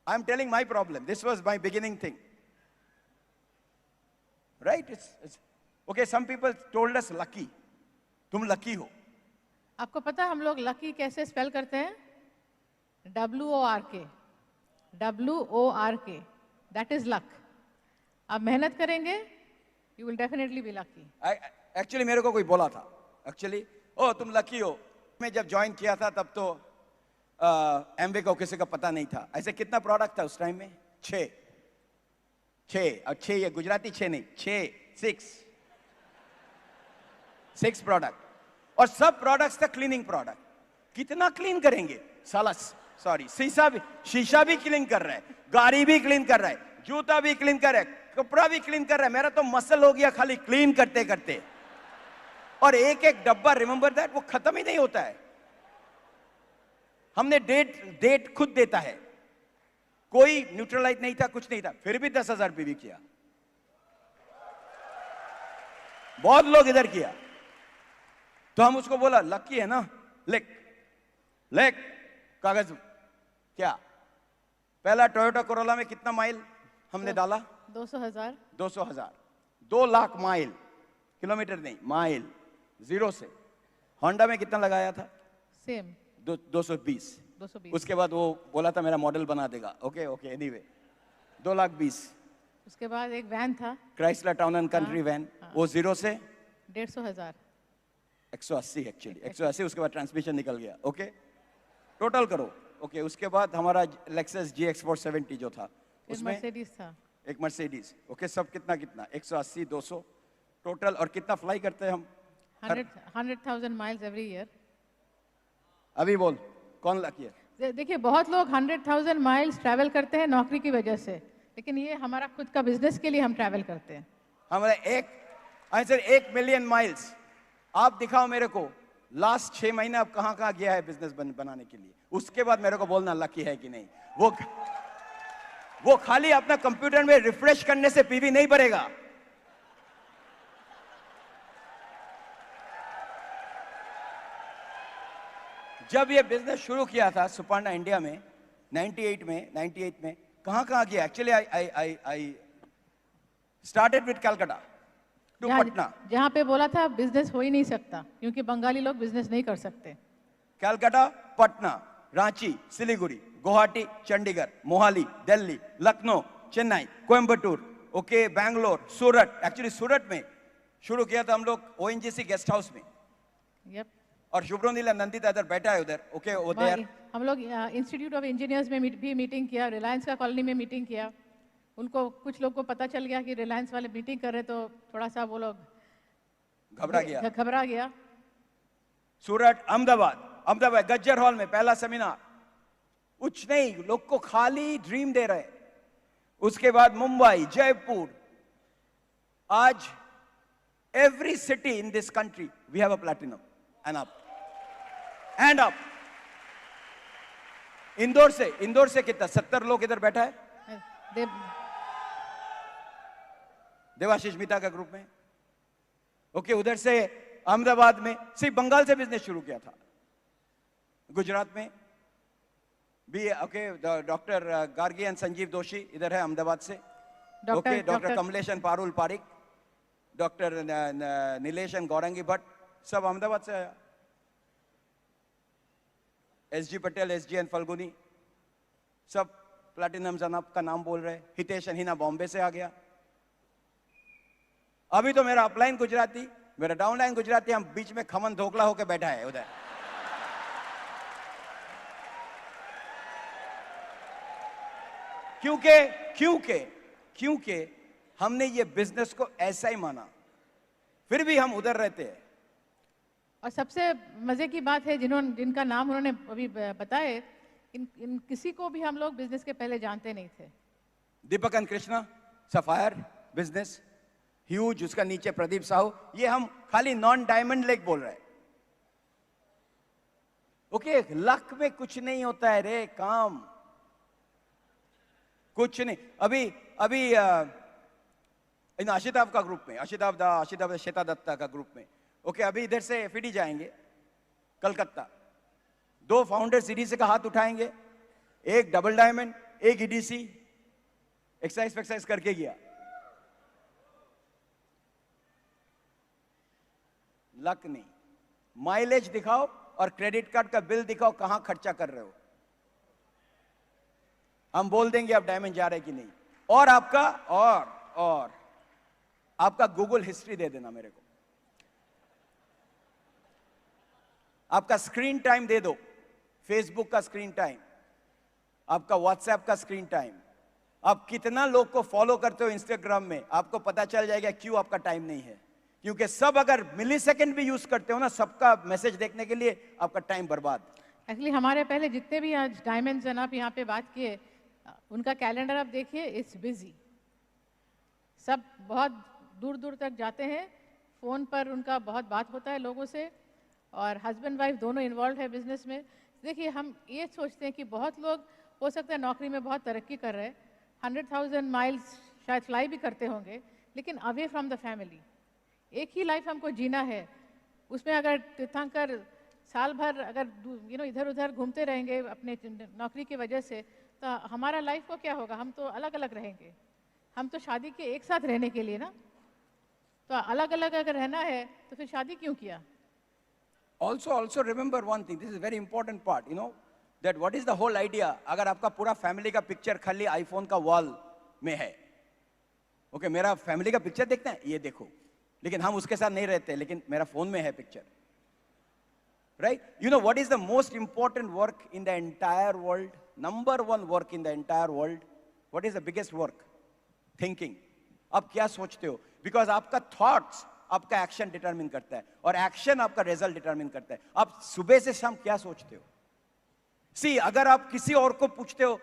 I am telling my problem, this was my beginning thing, right? Okay, some people told us lucky, तुम लकी हो। आपको पता है हम लोग लकी कैसे स्पेल करते हैं? WORK, WORK, that is luck. आप मेहनत करेंगे, you will definitely be lucky. Actually मेरे को कोई बोला था, एक्चुअली, ओ तुम लकी हो। मैं जब ज्वाइन किया था तब तो एमवे को किसी का पता नहीं था। ऐसे कितना प्रोडक्ट था उस टाइम में? 6 और 6, ये गुजराती 6 नहीं, 6 प्रोडक्ट, और सब प्रोडक्ट्स थे क्लीनिंग प्रोडक्ट। कितना क्लीन करेंगे साला, सॉरी, शीशा भी क्लीन कर रहा है, गाड़ी भी क्लीन कर रहा है, जूता भी क्लीन कर रहा है, कपड़ा भी क्लीन कर रहा है। मेरा तो मसल हो गया खाली क्लीन करते करते। और एक एक डब्बा, रिमेंबर दैट, वो खत्म ही नहीं होता है। हमने डेट खुद देता है, कोई न्यूट्रलाइज नहीं था, कुछ नहीं था, फिर भी 10,000 पीवी किया। बहुत लोग इधर किया, तो हम उसको बोला लकी है ना, लेक कागज। क्या पहला टोयोटा कोरोला में कितना माइल हमने डाला? 200,000। 200,000, 2 लाख माइल, किलोमीटर नहीं, माइल, जीरो से। होंडा में कितना लगाया था? सेम 220। 220। उसके बाद वो बोला था मेरा मॉडल बना देगा। Okay, anyway 2,20,000। उसके बाद एक वैन था, Chrysler town and country van, वो जीरो से 150,000। 180 एक्चुअली, 180। उसके बाद ट्रांसमिशन निकल गया। ओके, टोटल करो। ओके, उसके बाद हमारा लेक्सस GX 470 जो था, उसमें मर्सिडीज था, एक मर्सिडीज। ओके, सब कितना 180, 200 टोटल। और कितना फ्लाई करते हैं हम? 100,000 माइल्स एवरी ईयर। अभी बोल, कौन लकी है? देखिए, बहुत लोग 100,000 माइल्स ट्रैवल करते हैं नौकरी की वजह से, लेकिन ये हमारा खुद का बिजनेस के लिए हम ट्रैवल करते हैं। हमारे 1 मिलियन माइल्स। आप दिखाओ मेरे को लास्ट 6 महीने आप कहां कहां गया है बिजनेस बनाने के लिए, उसके बाद मेरे को बोलना लकी है कि नहीं। वो खाली अपना कंप्यूटर में रिफ्रेश करने से पीवी नहीं भरेगा। जब ये बिजनेस शुरू किया था सुपर्णा इंडिया में 98 में कहां कहां गया? Actually I started with Calcutta to Patna. जहां पे बोला था बिजनेस हो ही नहीं सकता क्योंकि बंगाली लोग बिजनेस नहीं कर सकते। कलकत्ता, पटना, रांची, सिलीगुड़ी, गुवाहाटी, चंडीगढ़, मोहाली, दिल्ली, लखनऊ, चेन्नई, कोयम्बटूर, ओके, बैंगलोर, सूरत। एक्चुअली सूरत में शुरू किया था हम लोग ONGC गेस्ट हाउस में। यप। और शुभ्रोनीला नंदिता इधर बैठा है उधर। ओके, उधर हम लोग इंस्टीट्यूट ऑफ इंजीनियर्स में भी मीटिंग किया, रिलायंस का कॉलोनी में मीटिंग किया। उनको कुछ लोग को पता चल गया कि रिलायंस वाले मीटिंग कर रहे, तो थोड़ा सा वो लोग घबरा गया। सूरत, अहमदाबाद गज्जर हॉल में पहला सेमिनार। कुछ नहीं, लोग को खाली ड्रीम दे रहे। उसके बाद मुंबई, जयपुर। आज every city in this country we have a platinum and up. Indore से कितना? 70 लोग इधर बैठा है देवाशीष मिता का ग्रुप में। ओके, उधर से अहमदाबाद में, सिर्फ बंगाल से बिजनेस शुरू किया था। गुजरात में भी okay, doctor Gargi and Sanjeev Doshi इधर है अहमदाबाद से। Okay, doctor Kamlesh and Parul Parikh, doctor Nilesh and Gaurangi Bhatt, सब अहमदाबाद से आया। SG Patel, SG and Falguni, सब प्लैटिनम जनाब का नाम बोल रहे। हितेश हिना बॉम्बे से आ गया। अभी तो मेरा अपलाइन गुजराती, मेरा डाउनलाइन गुजराती, हम बीच में खमन धोखला होकर बैठा है उधर। क्योंकि हमने ये बिजनेस को ऐसा ही माना, फिर भी हम उधर रहते हैं। और सबसे मजे की बात है, जिनका नाम उन्होंने अभी बताए, इन किसी को भी हम लोग बिजनेस के पहले जानते नहीं थे। Deepak and Krishna, sapphire business huge, उसका नीचे प्रदीप साहू। ये हम खाली नॉन डायमंड लेग बोल रहे हैं। ओके, लक में कुछ नहीं होता है रे, काम कुछ नहीं। अभी इन आशिताब का ग्रुप में, आशिताब श्वेता दत्ता का ग्रुप में। ओके, अभी इधर से FED जाएंगे कलकत्ता। 2 फाउंडर EDC का हाथ उठाएंगे, एक डबल डायमंड, एक EDC। एक्सरसाइज करके गया। लक नहीं, माइलेज दिखाओ और क्रेडिट कार्ड का बिल दिखाओ, कहां खर्चा कर रहे हो। हम बोल देंगे आप डायमंड जा रहे कि नहीं। और आपका गूगल हिस्ट्री दे देना मेरे को। आपका स्क्रीन टाइम दे दो, फेसबुक का स्क्रीन टाइम, आपका व्हाट्सएप का स्क्रीन टाइम, आप कितना लोग को फॉलो करते हो इंस्टाग्राम में, आपको पता चल जाएगा क्यों आपका टाइम नहीं है। क्योंकि सब अगर मिलीसेकंड भी यूज करते हो ना, सबका मैसेज देखने के लिए, आपका टाइम बर्बाद। एक्चुअली हमारे पहले जितने भी आज डायमंड्स एंड आप यहाँ पे बात किए, उनका कैलेंडर आप देखिए, इट्स बिजी। सब बहुत दूर दूर तक जाते हैं, फ़ोन पर उनका बहुत बात होता है लोगों से, और हस्बैंड वाइफ दोनों इन्वॉल्व है बिजनेस में। देखिए, हम ये सोचते हैं कि बहुत लोग हो सकता है नौकरी में बहुत तरक्की कर रहे हैं, 100,000 माइल्स शायद फ्लाई भी करते होंगे, लेकिन अवे फ्रॉम द फैमिली। एक ही लाइफ हमको जीना है, उसमें अगर तीर्थंकर साल भर अगर इधर उधर घूमते रहेंगे अपने नौकरी की वजह से, तो हमारा लाइफ को क्या होगा? हम तो अलग अलग रहेंगे। हम तो शादी के एक साथ रहने के लिए ना, तो अलग अलग अगर रहना है तो फिर शादी क्यों किया? Also remember one thing, this is a very important part, that what is the whole idea? अगर आपका पूरा फैमिली का पिक्चर खाली आईफोन का वॉल में है, ओके, मेरा फैमिली का पिक्चर देखते हैं, ये देखो, लेकिन हम उसके साथ नहीं रहते, लेकिन मेरा फोन में है picture, right? What is the most important work in the entire world? Number one work in the entire world. What is the biggest work? Thinking. आप क्या सोचते हो? Because आपका thoughts आपका एक्शन डिटरमिन करता है, और एक्शन आपका रिजल्ट डिटरमिन करता है। आप सुबह से शाम क्या सोचते हो? सी, अगर आप किसी और को पूछते हो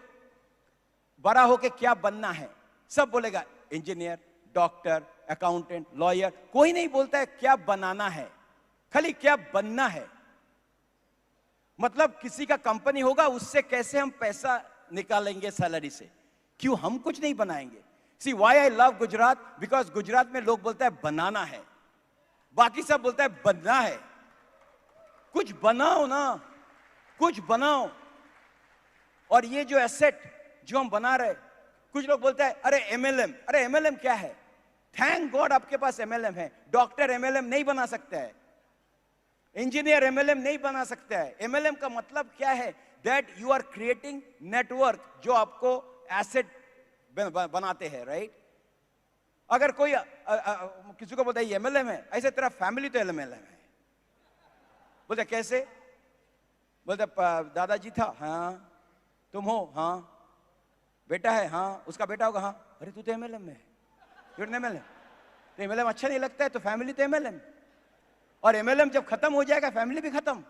बड़ा होके क्या बनना है, सब बोलेगा इंजीनियर, डॉक्टर, अकाउंटेंट, लॉयर। कोई नहीं बोलता है क्या बनाना है, खाली क्या बनना है। मतलब किसी का कंपनी होगा, उससे कैसे हम पैसा निकालेंगे सैलरी से, क्यों हम कुछ नहीं बनाएंगे? See, why I love Gujarat? Because Gujarat में लोग बोलते हैं बनाना है, बाकी सब बोलता है बनना है। कुछ बनाओ ना, कुछ बनाओ। और ये जो एसेट जो हम बना रहे, कुछ लोग बोलते हैं अरे एमएलएम, अरे एमएलएम क्या है? थैंक गॉड आपके पास एमएलएम है। डॉक्टर एमएलएम नहीं बना सकता है, इंजीनियर एमएलएम नहीं बना सकता है। एमएलएम का मतलब क्या है? That you are creating network, जो आपको एसेट बनाते हैं, राइट? अगर कोई किसी को बोलता है एमएलएम है, ऐसे तेरा फैमिली तो एमएलएम है। बोलते कैसे? बोलते दादाजी था, हाँ। तुम हो, हाँ। बेटा है, हाँ। उसका बेटा होगा, हाँ। अरे तू तो एमएलएम में है, एमएलएम। तो एमएलएम अच्छा नहीं लगता है तो फैमिली तो एमएलएम, और एमएलएम जब खत्म हो जाएगा फैमिली भी खत्म।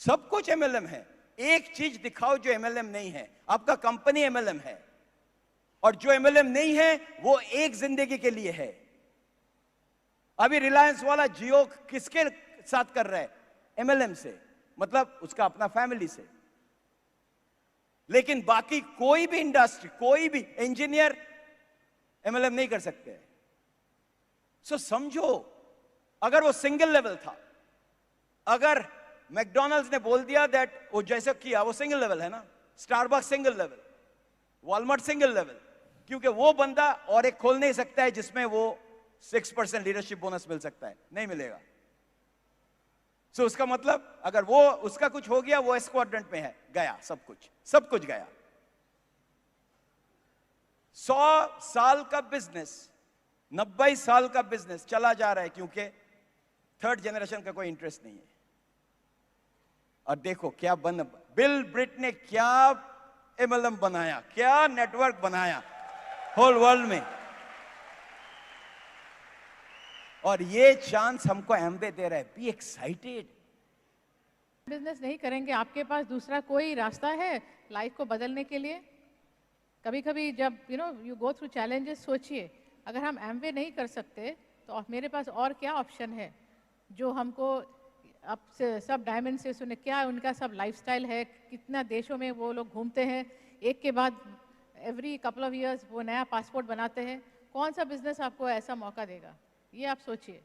सब कुछ एमएलएम है। एक चीज दिखाओ जो एमएलएम नहीं है। आपका कंपनी एमएलएम है, और जो एमएलएम नहीं है वो एक जिंदगी के लिए है। अभी रिलायंस वाला जियो किसके साथ कर रहा है? एमएलएम से, मतलब उसका अपना फैमिली से। लेकिन बाकी कोई भी इंडस्ट्री, कोई भी इंजीनियर एमएलएम नहीं कर सकते। सो समझो, अगर वो सिंगल लेवल था, अगर मैकडॉनल्ड्स ने बोल दिया दैट वो जैसे किया, वो सिंगल लेवल है ना, Starbucks single level, Walmart single level, क्योंकि वो बंदा और एक खोल नहीं सकता है जिसमें वो 6% लीडरशिप बोनस मिल सकता है, नहीं मिलेगा। सो उसका मतलब अगर वो उसका कुछ हो गया, वो स्क्वाड्रेंट में है, गया सब कुछ, सब कुछ गया। 100 साल का बिजनेस, 90 साल का बिजनेस चला जा रहा है, क्योंकि थर्ड जनरेशन का कोई इंटरेस्ट नहीं है। और देखो क्या बिल ब्रिट ने क्या एमएलएम बनाया, क्या नेटवर्क बनाया होल वर्ल्ड में। और ये चांस हमको एम्बे दे रहा है। Be excited. बिजनेस नहीं करेंगे, आपके पास दूसरा कोई रास्ता है लाइफ को बदलने के लिए? कभी कभी जब यू गो थ्रू चैलेंजेस, सोचिए अगर हम एमवे नहीं कर सकते तो मेरे पास और क्या ऑप्शन है जो हमको अब से सब डायमंड से सुने, क्या उनका सब लाइफस्टाइल है, कितना देशों में वो लोग घूमते हैं, एक के बाद एवरी कपल ऑफ इयर्स वो नया पासपोर्ट बनाते हैं। कौन सा बिजनेस आपको ऐसा मौका देगा? ये आप सोचिए।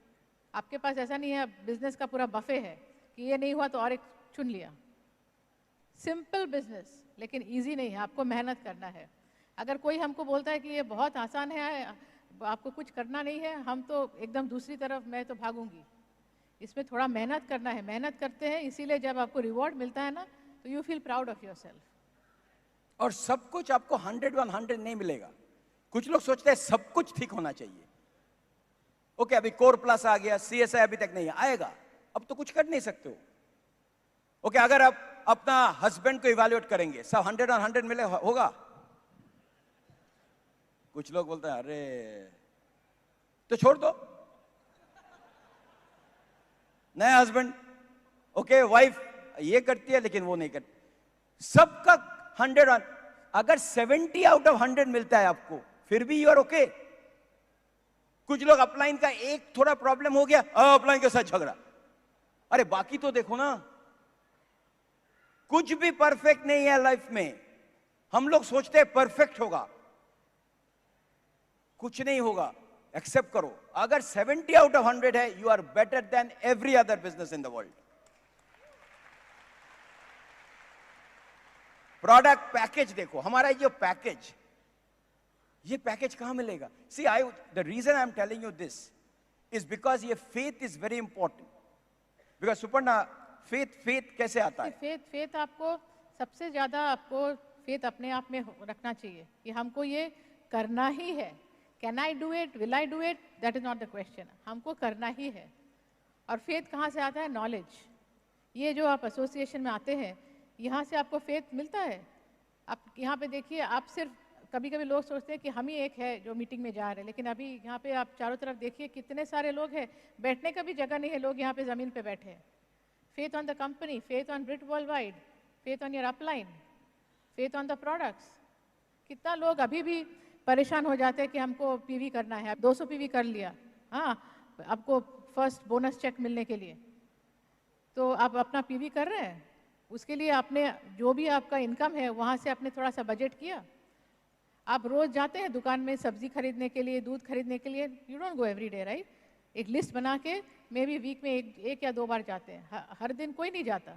आपके पास ऐसा नहीं है बिजनेस का पूरा बफे है कि ये नहीं हुआ तो और एक चुन लिया। सिंपल बिजनेस, लेकिन इजी नहीं है, आपको मेहनत करना है। अगर कोई हमको बोलता है कि ये बहुत आसान है, आपको कुछ करना नहीं है, हम तो एकदम दूसरी तरफ मैं तो भागूंगी। इसमें थोड़ा मेहनत करना है, मेहनत करते हैं, इसीलिए जब आपको रिवॉर्ड मिलता है ना तो you feel proud of yourself. और सब कुछ आपको 100 नहीं मिलेगा। कुछ लोग सोचते हैं सब कुछ ठीक होना चाहिए। ओके, अभी कोर प्लस आ गया, सीएसआई अभी तक नहीं आएगा, अब तो कुछ कर नहीं सकते हो। ओके, अगर आप अपना हस्बैंड को इवैल्यूएट करेंगे, सब 100 मिले होगा? कुछ लोग बोलते हैं अरे तो छोड़ दो, नया हस्बैंड ओके वाइफ ये करती है लेकिन वो नहीं करती। सबका 100, अगर 70 आउट ऑफ 100 मिलता है आपको, फिर भी यू आर ओके। कुछ लोग अपलाइन का एक थोड़ा प्रॉब्लम हो गया, अपलाइन के साथ झगड़ा। अरे बाकी तो देखो ना, कुछ भी परफेक्ट नहीं है लाइफ में। हम लोग सोचते हैं परफेक्ट होगा, कुछ नहीं होगा। एक्सेप्ट करो, अगर 70 आउट ऑफ 100 है, you are better than every other business in the world. Product package देखो, हमारा जो पैकेज, ये पैकेज कहां मिलेगा? See I, the reason I am telling you this is because ये faith is very important. Because Suparna, faith कैसे आता है? फेथ आपको सबसे ज्यादा, आपको फेथ अपने आप में रखना चाहिए कि हमको ये करना ही है। Can I do it, will I do it, that is not the question. हमको करना ही है। और फेथ कहाँ से आता है? नॉलेज। ये जो आप एसोसिएशन में आते हैं, यहाँ से आपको फेथ मिलता है। आप यहाँ पे देखिए, आप सिर्फ, कभी कभी लोग सोचते हैं कि हम ही एक है जो मीटिंग में जा रहे हैं, लेकिन अभी यहाँ पे आप चारों तरफ देखिए कितने सारे लोग हैं, बैठने का भी जगह नहीं है, लोग यहाँ पे ज़मीन पे बैठे हैं। Faith on the company, faith on Britt world wide, faith on your upline, faith on the products. कितना लोग अभी भी परेशान हो जाते हैं कि हमको पीवी करना है, 200 पीवी कर लिया, हाँ आपको फर्स्ट बोनस चेक मिलने के लिए, तो आप अपना पीवी कर रहे हैं, उसके लिए आपने जो भी आपका इनकम है वहाँ से आपने थोड़ा सा बजट किया। आप रोज जाते हैं दुकान में सब्जी खरीदने के लिए, दूध खरीदने के लिए, you don't go every day right. एक लिस्ट बना के मे बी वीक में एक या 2 बार जाते हैं, हर दिन कोई नहीं जाता,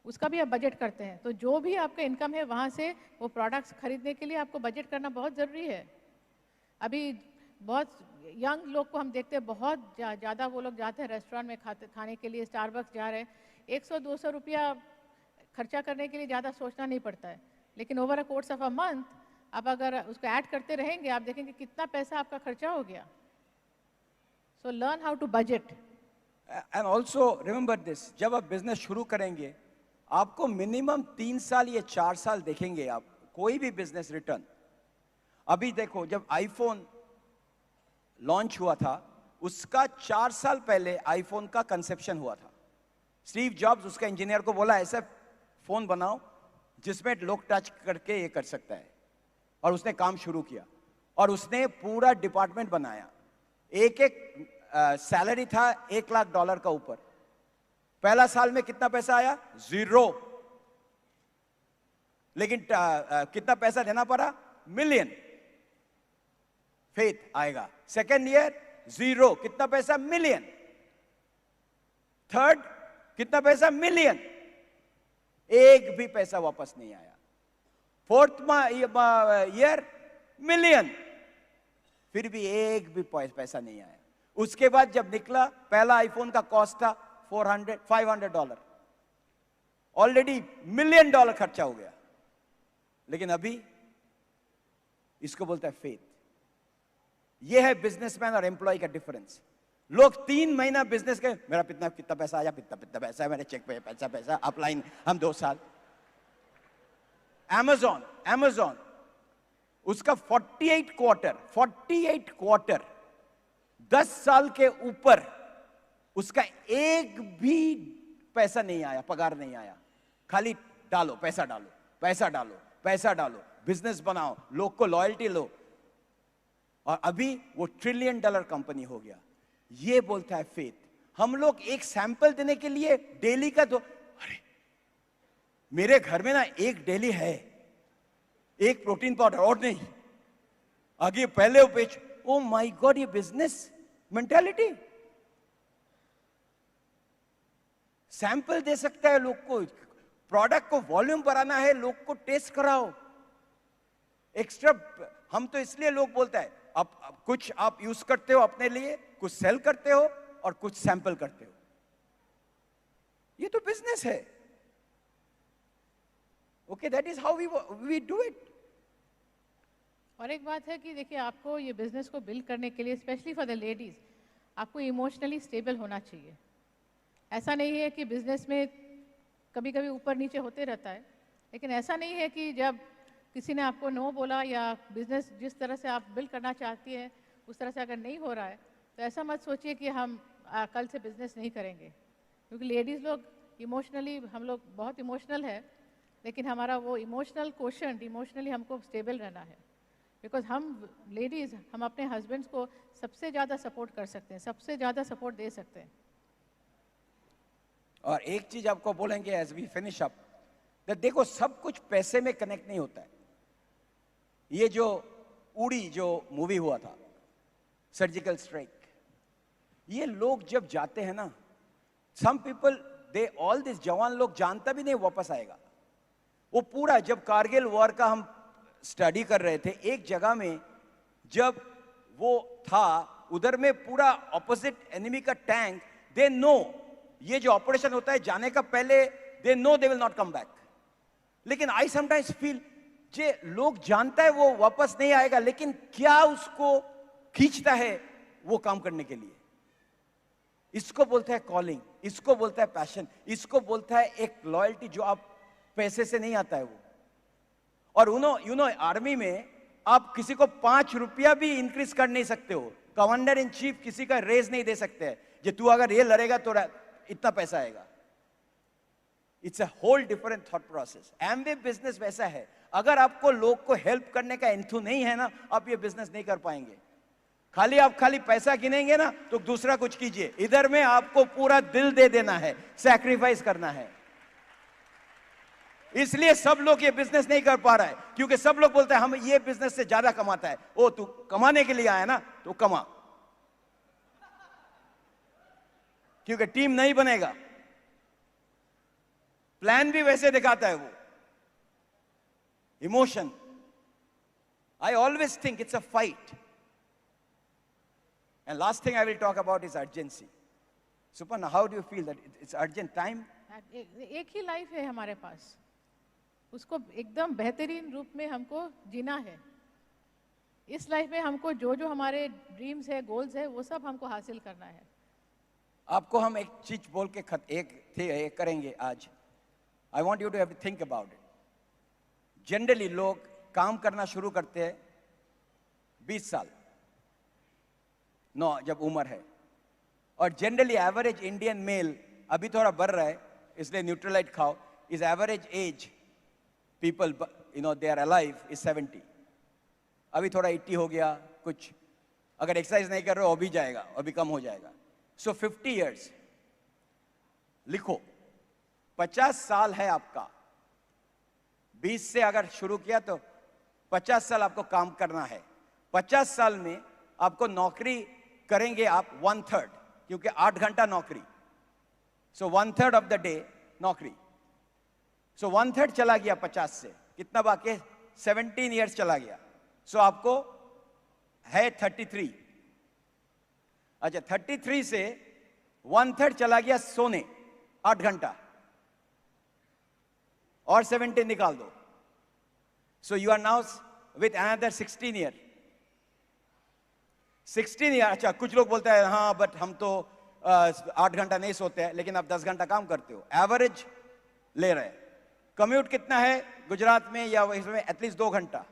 उसका भी आप बजट करते हैं। तो जो भी आपका इनकम है वहाँ से वो प्रोडक्ट्स खरीदने के लिए आपको बजट करना बहुत ज़रूरी है। अभी बहुत यंग लोग को हम देखते हैं, बहुत ज़्यादा वो लोग जाते हैं रेस्टोरेंट में खाने के लिए, स्टारबक्स जा रहे हैं, 100-200 रुपया खर्चा करने के लिए ज़्यादा सोचना नहीं पड़ता है। लेकिन over a course of a month आप अगर उसको ऐड करते रहेंगे, आप देखेंगे कितना पैसा आपका खर्चा हो गया। So learn how to budget. And also remember this, जब आप बिजनेस शुरू करेंगे, आपको मिनिमम 3 साल या 4 साल देखेंगे आप कोई भी बिजनेस रिटर्न। अभी देखो, जब आईफोन लॉन्च हुआ था, उसका 4 साल पहले आईफोन का कंसेप्शन हुआ था। स्टीव जॉब्स उसका इंजीनियर को बोला, ऐसा फोन बनाओ जिसमें लोग टच करके ये कर सकता है, और उसने काम शुरू किया और उसने पूरा डिपार्टमेंट बनाया। एक सैलरी था $1 लाख का ऊपर। पहला साल में कितना पैसा आया? 0। लेकिन कितना पैसा देना पड़ा? $1 मिलियन। फेथ आएगा। सेकेंड ईयर 0, कितना पैसा? $1 मिलियन। थर्ड कितना पैसा? $1 मिलियन। एक भी पैसा वापस नहीं आया। फोर्थ ईयर $1 मिलियन, फिर भी एक भी पैसा नहीं आया। उसके बाद जब निकला, पहला आईफोन का कॉस्ट था $500, ऑलरेडी $1 मिलियन खर्चा हो गया। लेकिन अभी इसको बोलता है फेथ। यह है बिजनेसमैन और एम्प्लॉय का डिफरेंस। लोग 3 महीना बिजनेस के, मेरा कितना पैसा आया, कितना पैसा है, मेरे चेक पे पैसा, अपलाइन हम 2 साल। Amazon उसका 48 क्वार्टर 10 साल के ऊपर उसका एक भी पैसा नहीं आया, पगार नहीं आया। खाली डालो, पैसा डालो, पैसा डालो, पैसा डालो, बिजनेस बनाओ, लोग को लॉयल्टी लो, और अभी वो $1 ट्रिलियन कंपनी हो गया। ये बोलता है फेथ। हम लोग एक सैंपल देने के लिए डेली का तो, अरे मेरे घर में ना एक डेली है, एक प्रोटीन पाउडर और नहीं, आगे पहले वो बेच। ओ माय गॉड, ये बिजनेस मेंटालिटी। सैंपल दे सकता है लोग को, प्रोडक्ट को वॉल्यूम बढ़ाना है, लोग को टेस्ट कराओ। एक्स्ट्रा हम तो इसलिए लोग बोलता है, अब कुछ आप यूज करते हो अपने लिए, कुछ सेल करते हो और कुछ सैंपल करते हो। ये तो बिजनेस है। Okay, that is how we do it. और एक बात है कि देखिए, आपको ये बिजनेस को बिल्ड करने के लिए, स्पेशली फॉर द लेडीज, आपको इमोशनली स्टेबल होना चाहिए। ऐसा नहीं है कि बिजनेस में कभी कभी ऊपर नीचे होते रहता है, लेकिन ऐसा नहीं है कि जब किसी ने आपको नो बोला या बिजनेस जिस तरह से आप बिल्ड करना चाहती हैं उस तरह से अगर नहीं हो रहा है, तो ऐसा मत सोचिए कि हम कल से बिजनेस नहीं करेंगे। क्योंकि लेडीज़ लोग इमोशनली हम लोग बहुत इमोशनल है, लेकिन हमारा वो इमोशनल क्वोशंट, इमोशनली हमको स्टेबल रहना है। बिकॉज हम लेडीज़, हम अपने हस्बैंड्स को सबसे ज़्यादा सपोर्ट कर सकते हैं, सबसे ज़्यादा सपोर्ट दे सकते हैं। और एक चीज आपको बोलेंगे एज वी फिनिश अप, देखो सब कुछ पैसे में कनेक्ट नहीं होता है। ये जो उड़ी जो मूवी हुआ था, सर्जिकल स्ट्राइक, ये लोग जब जाते हैं ना, some people they all this जवान लोग जानता भी नहीं वापस आएगा। वो पूरा जब कारगिल वॉर का हम स्टडी कर रहे थे, एक जगह में जब वो था, उधर में पूरा ऑपोजिट एनिमी का टैंक, दे नो ये जो ऑपरेशन होता है जाने का पहले, they know they will not come back. लेकिन आई समटाइम्स फील जे लोग जानता है वो वापस नहीं आएगा, लेकिन क्या उसको खींचता है वो काम करने के लिए। इसको बोलता है कॉलिंग, इसको बोलता है पैशन, इसको बोलता है एक लॉयल्टी जो आप पैसे से नहीं आता है वो। और यू नो आर्मी में आप किसी को 5 रुपया भी इंक्रीज कर नहीं सकते हो। कमांडर इन चीफ किसी का रेज नहीं दे सकते हैं, जे तू अगर ये लड़ेगा तो इतना पैसा आएगा। It's a whole different thought process. Amway business वैसा है, अगर आपको लोग को हेल्प करने का इंथू नहीं है ना, आप ये बिजनेस नहीं कर पाएंगे। आप खाली पैसा गिनेंगे ना तो दूसरा कुछ कीजिए, इधर में आपको पूरा दिल दे देना है, सैक्रिफाइस करना है। इसलिए सब लोग ये बिजनेस नहीं कर पा रहा है, क्योंकि सब लोग बोलते हैं हम ये बिजनेस से ज्यादा कमाता है। ओ तू कमाने के लिए आया ना तो कमा, क्योंकि टीम नहीं बनेगा। प्लान भी वैसे दिखाता है वो, emotion. I always think it's a fight. And last thing I will talk about is urgency. Suparna, how do you feel that it's urgent time? एक ही लाइफ है हमारे पास, उसको एकदम बेहतरीन रूप में हमको जीना है। इस लाइफ में हमको जो जो हमारे ड्रीम्स है, गोल्स है, वो सब हमको हासिल करना है। आपको हम एक चीज बोल के एक करेंगे आज। I want you to have to think about it. Generally लोग काम करना शुरू करते हैं 20 साल 9 जब उम्र है, और जनरली एवरेज इंडियन मेल, अभी थोड़ा बढ़ रहा है इसलिए न्यूट्रलाइट खाओ, is average age people they are alive is 70। अभी थोड़ा 80 हो गया, कुछ अगर एक्सरसाइज नहीं कर रहे हो अभी जाएगा, अभी कम हो जाएगा। सो 50 years लिखो, 50 साल है आपका। 20 से अगर शुरू किया तो 50 साल आपको काम करना है। 50 साल में आपको नौकरी करेंगे आप 1/3, क्योंकि 8 घंटा नौकरी। सो 1/3 ऑफ द डे नौकरी। सो 1/3 चला गया 50 से, कितना बाकी है? 17 years चला गया। सो आपको है 33। अच्छा, 33 से 1/3 चला गया सोने, 8 घंटा, और 17 निकाल दो। So you are now with another 16 year। 16 year। अच्छा, कुछ लोग बोलते हैं हाँ बट हम तो 8 घंटा नहीं सोते हैं, लेकिन आप 10 घंटा काम करते हो। एवरेज ले रहे हैं। कम्यूट कितना है गुजरात में या इसमें? एटलीस्ट 2 घंटा।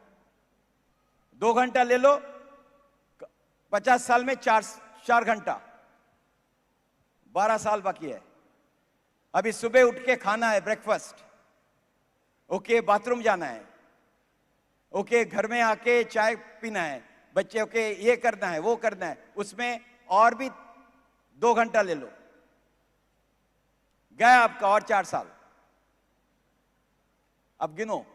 2 घंटा ले लो, 50 साल में 4 घंटा, 12 साल बाकी है। अभी सुबह उठ के खाना है, ब्रेकफास्ट, ओके, बाथरूम जाना है, ओके, घर में आके चाय पीना है, बच्चे ओके ये करना है वो करना है, उसमें और भी 2 घंटा ले लो, गया आपका और 4 साल। अब गिनो।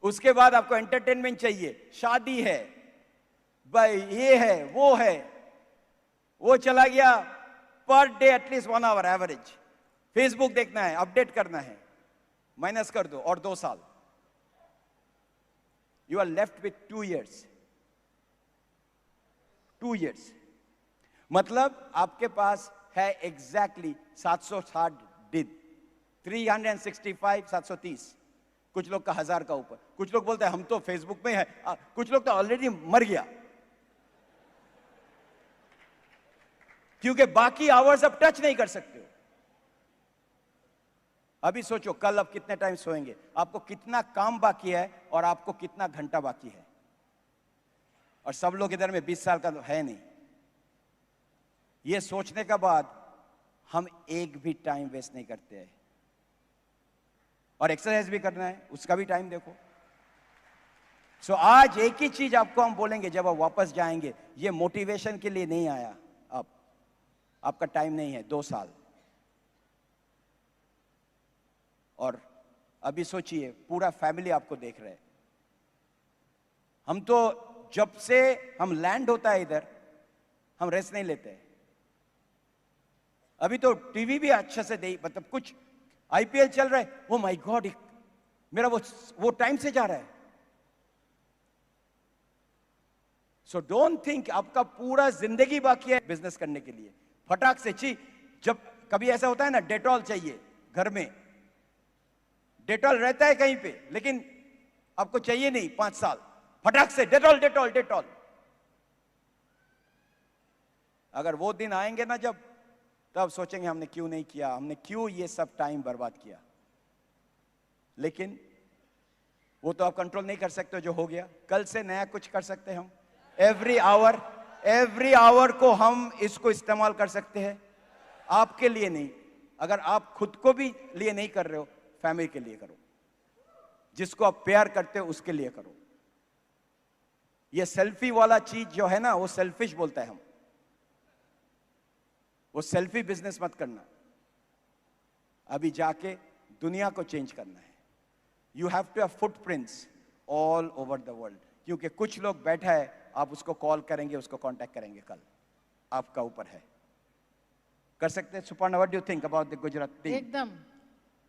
उसके बाद आपको एंटरटेनमेंट चाहिए, शादी है भाई, ये है वो चला गया per day at least 1 hour average. Facebook देखना है, अपडेट करना है, माइनस कर दो और 2 साल। You are left with 2 years। 2 years मतलब आपके पास है एग्जैक्टली 760 दिन, 365, 730। कुछ लोग का 1000 का ऊपर। कुछ लोग बोलते हैं हम तो फेसबुक में है, कुछ लोग तो ऑलरेडी मर गया, क्योंकि बाकी आवर्स अब टच नहीं कर सकते हो। अभी सोचो कल अब कितने टाइम सोएंगे, आपको कितना काम बाकी है और आपको कितना घंटा बाकी है। और सब लोग इधर में 20 साल का तो है नहीं। ये सोचने के बाद हम एक भी टाइम वेस्ट नहीं करते हैं। और एक्सरसाइज भी करना है, उसका भी टाइम देखो। सो आज एक ही चीज आपको हम बोलेंगे जब आप वापस जाएंगे, ये मोटिवेशन के लिए नहीं आया, आपका टाइम नहीं है 2 साल। और अभी सोचिए पूरा फैमिली आपको देख रहे हैं। हम तो जब से हम लैंड होता है इधर, हम रेस्ट नहीं लेते। अभी तो टीवी भी अच्छे से दे, मतलब कुछ आईपीएल चल रहा है, ओ माय गॉड, मेरा वो टाइम से जा रहा है। सो डोंट थिंक आपका पूरा जिंदगी बाकी है बिजनेस करने के लिए। फटाक से जब कभी ऐसा होता है ना, डेटॉल चाहिए घर में, डेटॉल रहता है कहीं पे, लेकिन आपको चाहिए नहीं 5 साल, फटाक से डेटॉल डेटॉल डेटॉल। अगर वो दिन आएंगे ना जब, तब सोचेंगे हमने क्यों नहीं किया, हमने क्यों ये सब टाइम बर्बाद किया। लेकिन वो तो आप कंट्रोल नहीं कर सकते जो हो गया। कल से नया कुछ कर सकते हैं हम। एवरी आवर को हम इसको इस्तेमाल कर सकते हैं, आपके लिए नहीं। अगर आप खुद को भी लिए नहीं कर रहे हो, फैमिली के लिए करो, जिसको आप प्यार करते हो उसके लिए करो। ये सेल्फी वाला चीज जो है ना, वो सेल्फिश बोलता है हम, वो सेल्फी बिजनेस मत करना। अभी जाके दुनिया को चेंज करना है। You have to have footprints all over the world. क्योंकि कुछ लोग बैठा है, आप उसको कॉल करेंगे, उसको कांटेक्ट करेंगे, कल आपका ऊपर है। कर सकते हैं। Suparna, what do you think about the Gujarat team? एकदम।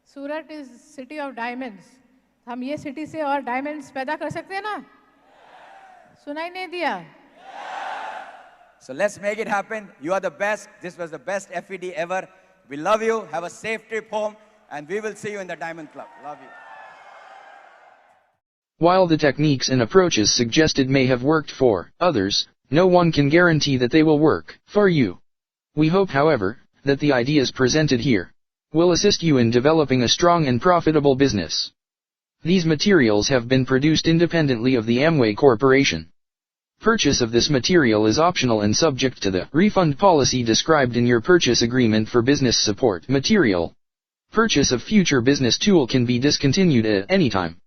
सूरत इज सिटी ऑफ डायमंड्स। हम ये सिटी से और डायमंड्स पैदा कर सकते हैं ना? सुनाई नहीं दिया? So let's make it happen. You are the best. This was the best FED ever. We love you. Have a safe trip home, and we will see you in the Diamond Club. Love you. While the techniques and approaches suggested may have worked for others, no one can guarantee that they will work for you. We hope, however, that the ideas presented here will assist you in developing a strong and profitable business. These materials have been produced independently of the Amway Corporation. Purchase of this material is optional and subject to the refund policy described in your purchase agreement for business support material. Purchase of future business tool can be discontinued at any time.